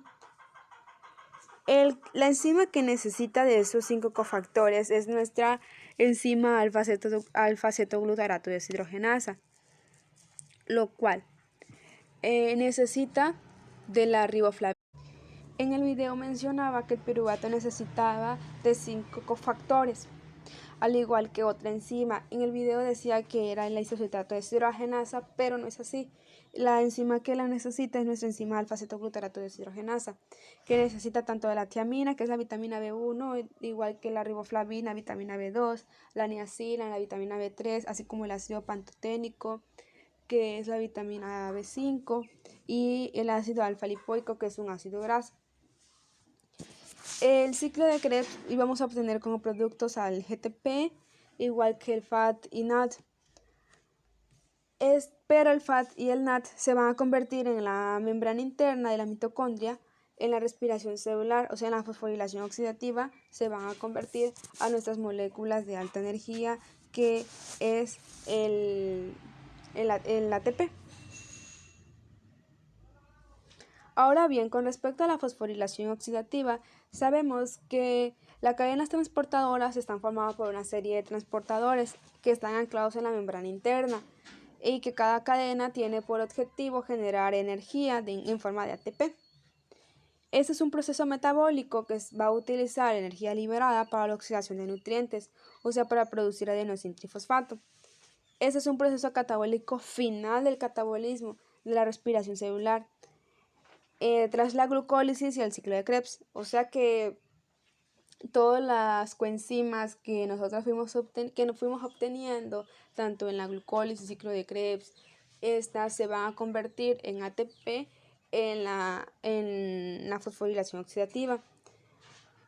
La enzima que necesita de esos 5 cofactores es nuestra enzima alfa-cetoglutarato deshidrogenasa, lo cual necesita de la riboflavina. En el video mencionaba que el piruvato necesitaba de 5 cofactores, al igual que otra enzima. En el video decía que era la isocitrato deshidrogenasa, pero no es así. La enzima que la necesita es nuestra enzima alfa-cetoglutarato deshidrogenasa, que necesita tanto de la tiamina, que es la vitamina B1, igual que la riboflavina, vitamina B2, la niacina, la vitamina B3, así como el ácido pantoténico, que es la vitamina B5, y el ácido alfa-lipoico, que es un ácido graso. El ciclo de Krebs íbamos a obtener como productos al GTP, igual que el FAT y NAT. Pero el FAT y el NAT se van a convertir en la membrana interna de la mitocondria, en la respiración celular, o sea, en la fosforilación oxidativa, se van a convertir a nuestras moléculas de alta energía, que es el ATP. Ahora bien, con respecto a la fosforilación oxidativa, sabemos que las cadenas transportadoras están formadas por una serie de transportadores que están anclados en la membrana interna y que cada cadena tiene por objetivo generar energía en forma de ATP. Este es un proceso metabólico que va a utilizar energía liberada para la oxidación de nutrientes, o sea, para producir adenosín trifosfato. Este es un proceso catabólico final del catabolismo de la respiración celular. Tras la glucólisis y el ciclo de Krebs, o sea que todas las coenzimas que nosotros fuimos obteniendo, tanto en la glucólisis y ciclo de Krebs, estas se van a convertir en ATP en la fosforilación oxidativa.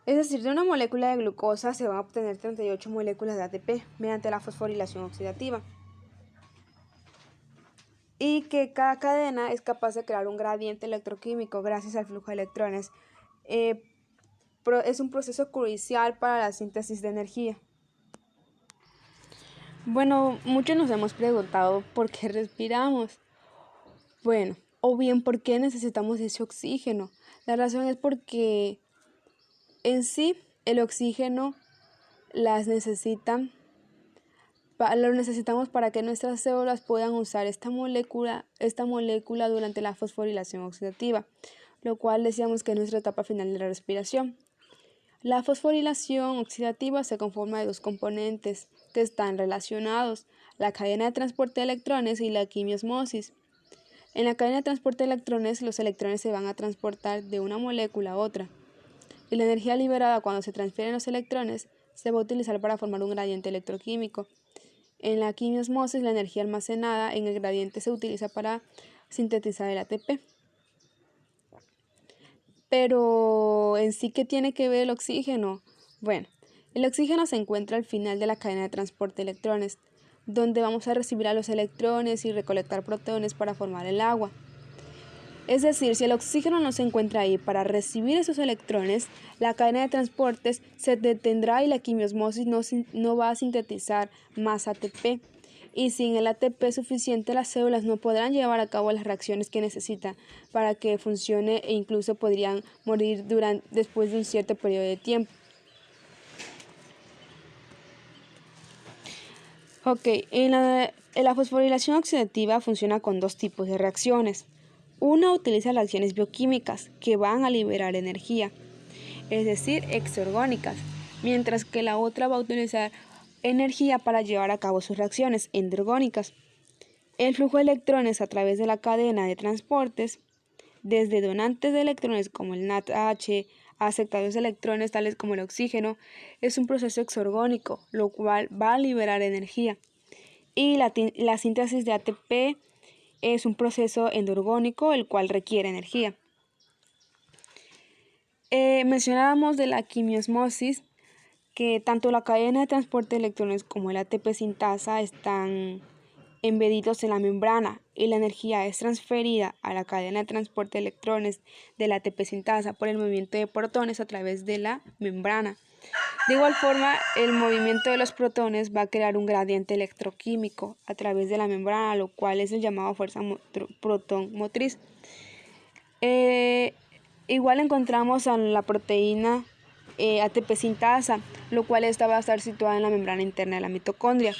Es decir, de una molécula de glucosa se van a obtener 38 moléculas de ATP mediante la fosforilación oxidativa. Y que cada cadena es capaz de crear un gradiente electroquímico gracias al flujo de electrones. Es un proceso crucial para la síntesis de energía. Bueno, muchos nos hemos preguntado por qué respiramos. Bueno, o bien por qué necesitamos ese oxígeno. La razón es porque en sí el oxígeno lo necesitamos para que nuestras células puedan usar esta molécula durante la fosforilación oxidativa, lo cual decíamos que es nuestra etapa final de la respiración. La fosforilación oxidativa se conforma de dos componentes que están relacionados, la cadena de transporte de electrones y la quimiosmosis. En la cadena de transporte de electrones, los electrones se van a transportar de una molécula a otra, y la energía liberada cuando se transfieren los electrones se va a utilizar para formar un gradiente electroquímico. En la quimiosmosis, la energía almacenada en el gradiente se utiliza para sintetizar el ATP. Pero en sí, ¿qué tiene que ver el oxígeno? Bueno, el oxígeno se encuentra al final de la cadena de transporte de electrones, donde vamos a recibir a los electrones y recolectar protones para formar el agua. Es decir, si el oxígeno no se encuentra ahí para recibir esos electrones, la cadena de transportes se detendrá y la quimiosmosis no va a sintetizar más ATP. Y sin el ATP suficiente, las células no podrán llevar a cabo las reacciones que necesitan para que funcione e incluso podrían morir después de un cierto periodo de tiempo. En la fosforilación oxidativa funciona con dos tipos de reacciones. Una utiliza reacciones bioquímicas que van a liberar energía, es decir, exergónicas, mientras que la otra va a utilizar energía para llevar a cabo sus reacciones endergónicas. El flujo de electrones a través de la cadena de transportes, desde donantes de electrones como el NADH a aceptadores de electrones tales como el oxígeno, es un proceso exergónico, lo cual va a liberar energía. Y la síntesis de ATP es un proceso endorgónico, el cual requiere energía. Mencionábamos de la quimiosmosis, que tanto la cadena de transporte de electrones como el ATP sintasa están embedidos en la membrana y la energía es transferida a la cadena de transporte de electrones de la ATP sintasa por el movimiento de protones a través de la membrana. De igual forma, el movimiento de los protones va a crear un gradiente electroquímico a través de la membrana, lo cual es el llamado fuerza proton motriz. Igual encontramos a la proteína ATP sintasa, lo cual esta va a estar situada en la membrana interna de la mitocondria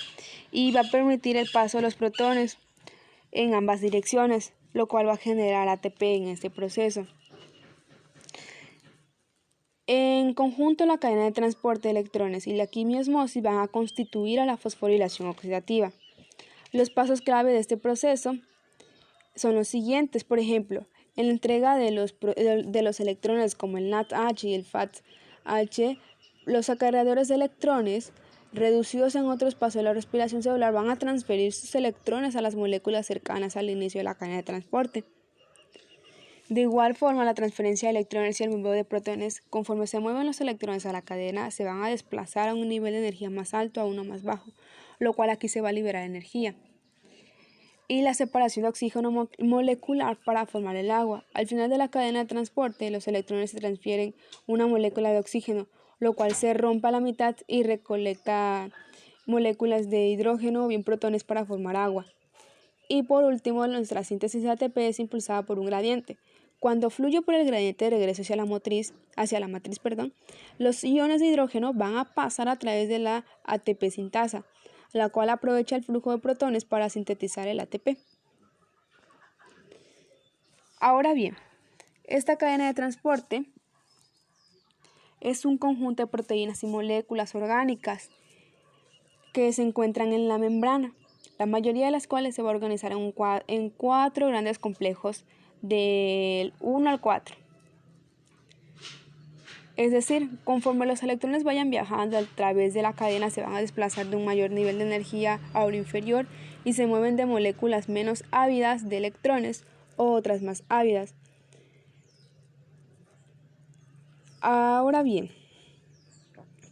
y va a permitir el paso de los protones en ambas direcciones, lo cual va a generar ATP en este proceso. En conjunto, la cadena de transporte de electrones y la quimiosmosis van a constituir a la fosforilación oxidativa. Los pasos clave de este proceso son los siguientes. Por ejemplo, en la entrega de los electrones como el NADH y el FADH, los acarreadores de electrones reducidos en otros pasos de la respiración celular van a transferir sus electrones a las moléculas cercanas al inicio de la cadena de transporte. De igual forma, la transferencia de electrones y el movimiento de protones, conforme se mueven los electrones a la cadena, se van a desplazar a un nivel de energía más alto a uno más bajo, lo cual aquí se va a liberar energía. Y la separación de oxígeno molecular para formar el agua. Al final de la cadena de transporte, los electrones se transfieren una molécula de oxígeno, lo cual se rompe a la mitad y recolecta moléculas de hidrógeno o bien protones para formar agua. Y por último, nuestra síntesis de ATP es impulsada por un gradiente. Cuando fluye por el gradiente de regreso hacia la matriz, los iones de hidrógeno van a pasar a través de la ATP sintasa, la cual aprovecha el flujo de protones para sintetizar el ATP. Ahora bien, esta cadena de transporte es un conjunto de proteínas y moléculas orgánicas que se encuentran en la membrana, la mayoría de las cuales se va a organizar en cuatro grandes complejos del 1 al 4. Es decir, conforme los electrones vayan viajando a través de la cadena, se van a desplazar de un mayor nivel de energía a uno inferior y se mueven de moléculas menos ávidas de electrones o otras más ávidas. Ahora bien,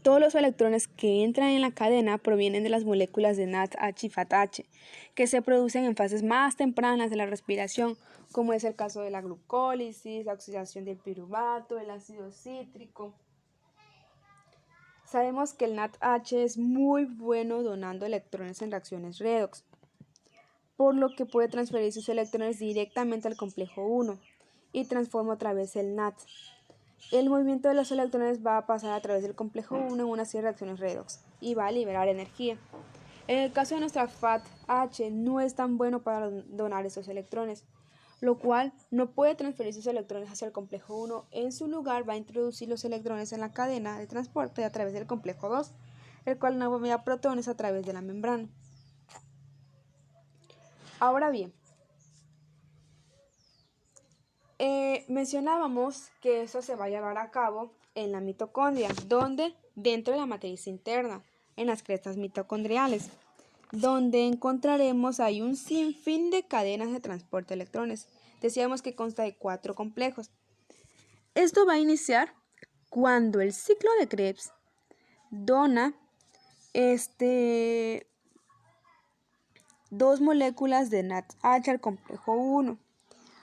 Todos los electrones que entran en la cadena provienen de las moléculas de NADH y FADH, que se producen en fases más tempranas de la respiración, como es el caso de la glucólisis, la oxidación del piruvato, el ácido cítrico. Sabemos que el NADH es muy bueno donando electrones en reacciones redox, por lo que puede transferir sus electrones directamente al complejo 1 y transforma otra vez el NAD. El movimiento de los electrones va a pasar a través del complejo 1 en una serie de reacciones redox y va a liberar energía. En el caso de nuestra FADH no es tan bueno para donar esos electrones, lo cual no puede transferir sus electrones hacia el complejo 1. En su lugar va a introducir los electrones en la cadena de transporte a través del complejo 2, el cual no envía protones a través de la membrana. Ahora bien, mencionábamos que eso se va a llevar a cabo en la mitocondria, donde dentro de la matriz interna, en las crestas mitocondriales, donde encontraremos ahí un sinfín de cadenas de transporte de electrones. Decíamos que consta de 4 complejos. Esto va a iniciar cuando el ciclo de Krebs dona 2 moléculas de NADH al complejo 1.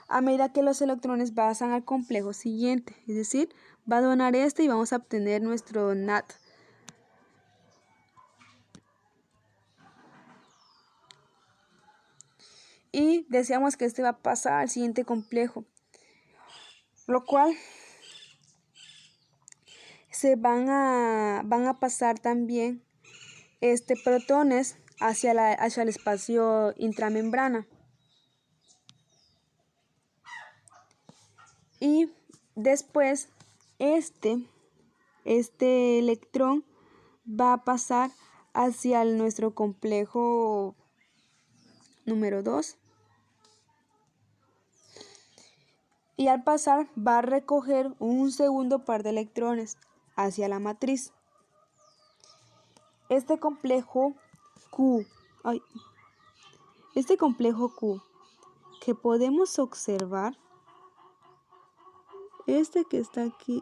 A medida que los electrones pasan al complejo siguiente, es decir, va a donar y vamos a obtener nuestro NAD. Y deseamos que va a pasar al siguiente complejo, lo cual van a pasar también protones hacia el espacio intramembrana. Y después este electrón va a pasar hacia nuestro complejo número 2. Y al pasar va a recoger un segundo par de electrones hacia la matriz. Este complejo Q que podemos observar, que está aquí,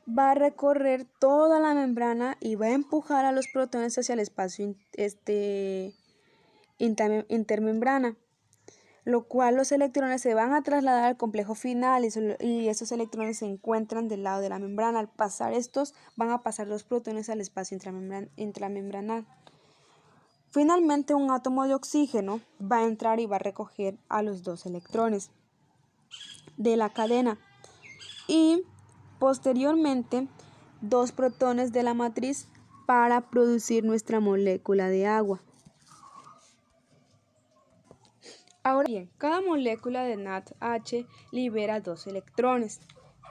va a recorrer toda la membrana y va a empujar a los protones hacia el espacio intermembrana, lo cual los electrones se van a trasladar al complejo final y esos electrones se encuentran del lado de la membrana. Al pasar estos, van a pasar los protones al espacio intramembranal. Finalmente, un átomo de oxígeno va a entrar y va a recoger a los 2 electrones de la cadena y posteriormente 2 protones de la matriz para producir nuestra molécula de agua. Ahora bien, cada molécula de NADH libera 2 electrones,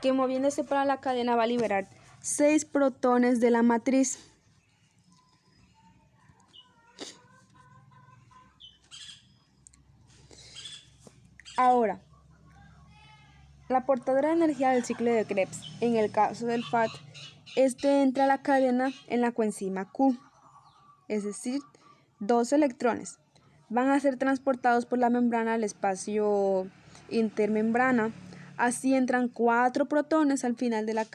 que moviéndose para la cadena va a liberar 6 protones de la matriz. Ahora, la portadora de energía del ciclo de Krebs, en el caso del FAD, entra a la cadena en la coenzima Q, es decir, 2 electrones. Van a ser transportados por la membrana al espacio intermembrana. Así entran 4 protones al final de la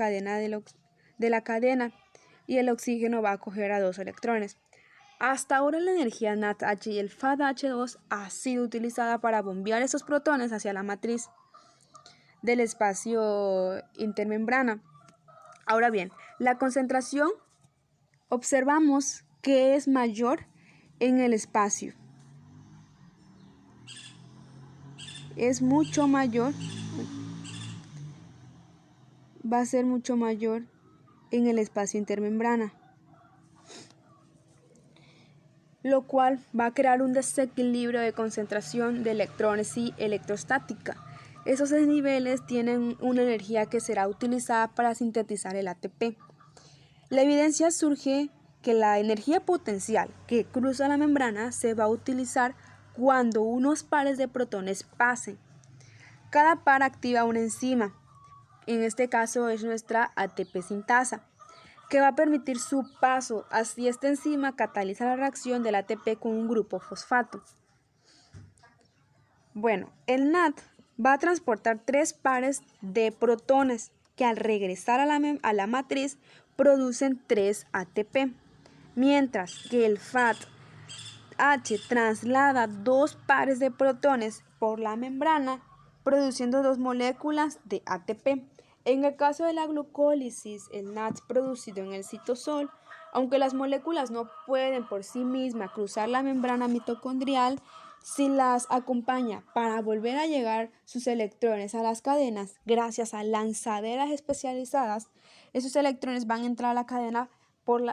cadena y el oxígeno va a acoger a 2 electrones. Hasta ahora la energía NADH y el FADH2 ha sido utilizada para bombear esos protones hacia la matriz del espacio intermembrana. Ahora bien, la concentración observamos que es mayor en el espacio. Es mucho mayor, va a ser mucho mayor en el espacio intermembrana, lo cual va a crear un desequilibrio de concentración de electrones y electrostática. Esos niveles tienen una energía que será utilizada para sintetizar el ATP. La evidencia surge que la energía potencial que cruza la membrana se va a utilizar cuando unos pares de protones pasen. Cada par activa una enzima, en este caso es nuestra ATP sintasa, que va a permitir su paso, así esta enzima cataliza la reacción del ATP con un grupo fosfato. Bueno, el NAD va a transportar 3 pares de protones que al regresar a la matriz producen 3 ATP, mientras que el FAT-H traslada 2 pares de protones por la membrana, produciendo 2 moléculas de ATP. En el caso de la glucólisis, el NAT producido en el citosol, aunque las moléculas no pueden por sí mismas cruzar la membrana mitocondrial, si las acompaña para volver a llegar sus electrones a las cadenas gracias a lanzaderas especializadas, esos electrones van a entrar a la cadena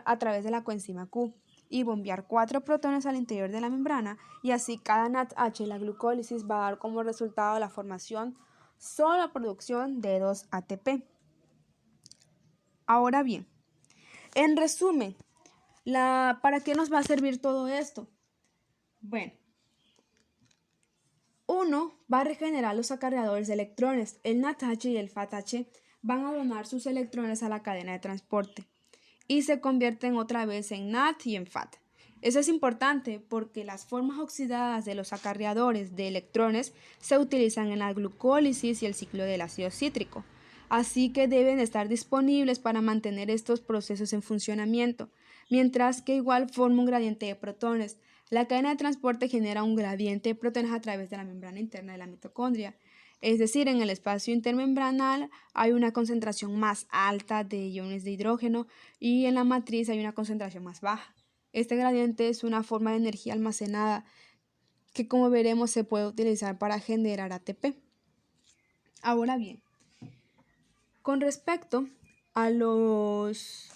a través de la coenzima Q y bombear 4 protones al interior de la membrana, y así cada NADH, la glucólisis, va a dar como resultado la formación solo la producción de 2 ATP. Ahora bien, en resumen, ¿para qué nos va a servir todo esto? Bueno, uno va a regenerar los acarreadores de electrones. El NADH y el FATH van a donar sus electrones a la cadena de transporte y se convierten otra vez en NAD y en FAT. Eso es importante porque las formas oxidadas de los acarreadores de electrones se utilizan en la glucólisis y el ciclo del ácido cítrico, así que deben estar disponibles para mantener estos procesos en funcionamiento, mientras que igual forma un gradiente de protones. La cadena de transporte genera un gradiente de protones a través de la membrana interna de la mitocondria. Es decir, en el espacio intermembranal hay una concentración más alta de iones de hidrógeno y en la matriz hay una concentración más baja. Este gradiente es una forma de energía almacenada que, como veremos, se puede utilizar para generar ATP. Ahora bien, con respecto a los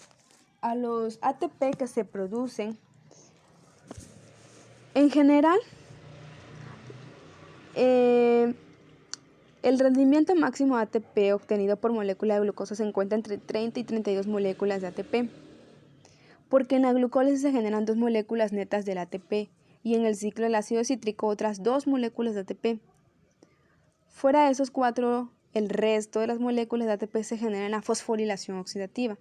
ATP que se producen, en general, el rendimiento máximo de ATP obtenido por molécula de glucosa se encuentra entre 30 y 32 moléculas de ATP, porque en la glucólisis se generan 2 moléculas netas del ATP y en el ciclo del ácido cítrico otras 2 moléculas de ATP. Fuera de esos 4, el resto de las moléculas de ATP se generan en la fosforilación oxidativa.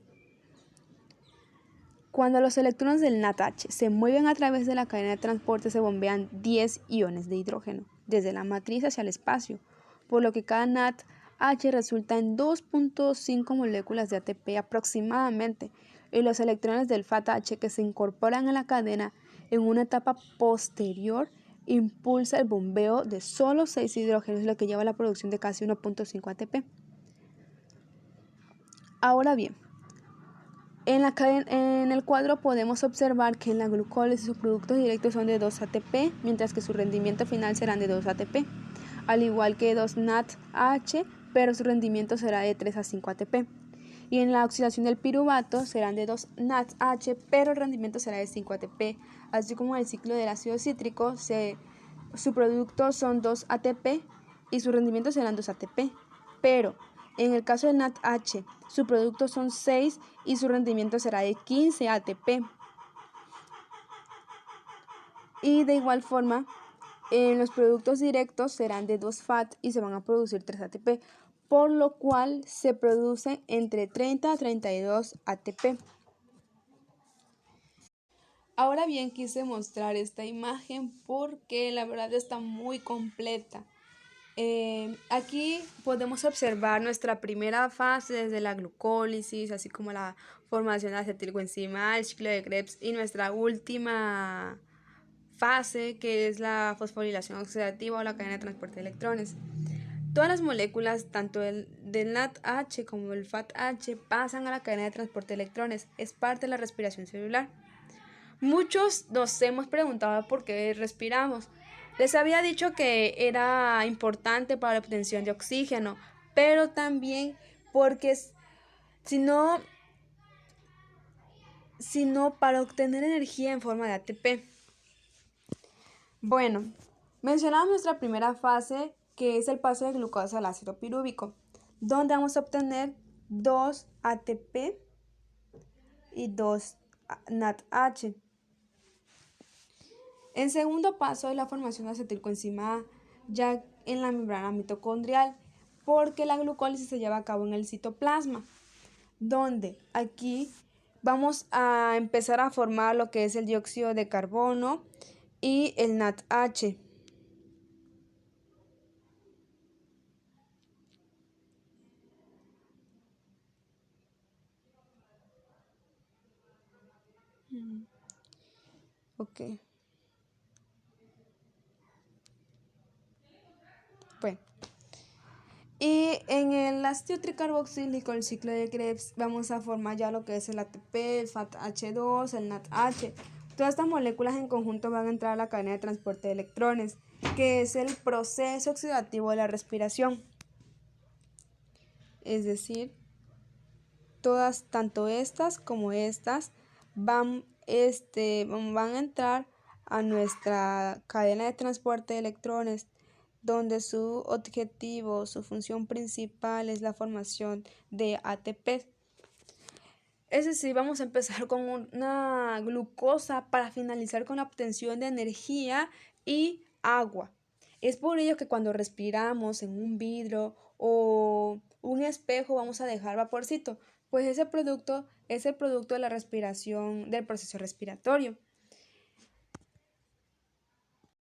Cuando los electrones del NADH se mueven a través de la cadena de transporte, se bombean 10 iones de hidrógeno desde la matriz hacia el espacio, por lo que cada NADH resulta en 2.5 moléculas de ATP aproximadamente, y los electrones del FATH que se incorporan a la cadena en una etapa posterior impulsa el bombeo de solo 6 hidrógenos, lo que lleva a la producción de casi 1.5 ATP. Ahora bien, en el cuadro podemos observar que en la glucólisis sus productos directos son de 2 ATP, mientras que su rendimiento final serán de 2 ATP, al igual que 2 NADH, pero su rendimiento será de 3 a 5 ATP. Y en la oxidación del piruvato serán de 2 NADH, pero el rendimiento será de 5 ATP, así como en el ciclo del ácido cítrico, su producto son 2 ATP y su rendimiento serán 2 ATP, pero en el caso del NADH, su producto son 6 y su rendimiento será de 15 ATP. Y de igual forma, en los productos directos serán de 2 FAT y se van a producir 3 ATP, por lo cual se producen entre 30 a 32 ATP. Ahora bien, quise mostrar esta imagen porque la verdad está muy completa. Aquí podemos observar nuestra primera fase desde la glucólisis, así como la formación de acetilcoenzima, el ciclo de Krebs, y nuestra última fase, que es la fosforilación oxidativa o la cadena de transporte de electrones. Todas las moléculas, tanto del NADH como el FATH, pasan a la cadena de transporte de electrones. Es parte de la respiración celular. Muchos nos hemos preguntado por qué respiramos. Les había dicho que era importante para la obtención de oxígeno, pero también porque si no para obtener energía en forma de ATP. Bueno, mencionamos nuestra primera fase, que es el paso de glucosa al ácido pirúvico, donde vamos a obtener 2 ATP y 2 NADH. El segundo paso es la formación de acetilcoenzima A, ya en la membrana mitocondrial, porque la glucólisis se lleva a cabo en el citoplasma, donde aquí vamos a empezar a formar lo que es el dióxido de carbono y el NADH. Ok. Bueno. Y en el ácido tricarboxílico, el ciclo de Krebs, vamos a formar ya lo que es el ATP, el FATH2, el NADH. Todas estas moléculas en conjunto van a entrar a la cadena de transporte de electrones, que es el proceso oxidativo de la respiración. Es decir, todas, tanto estas como estas, van a entrar a nuestra cadena de transporte de electrones, donde su objetivo, su función principal es la formación de ATP. Es decir, vamos a empezar con una glucosa para finalizar con la obtención de energía y agua. Es por ello que cuando respiramos en un vidrio o un espejo vamos a dejar vaporcito, pues ese producto es el producto de la respiración, del proceso respiratorio.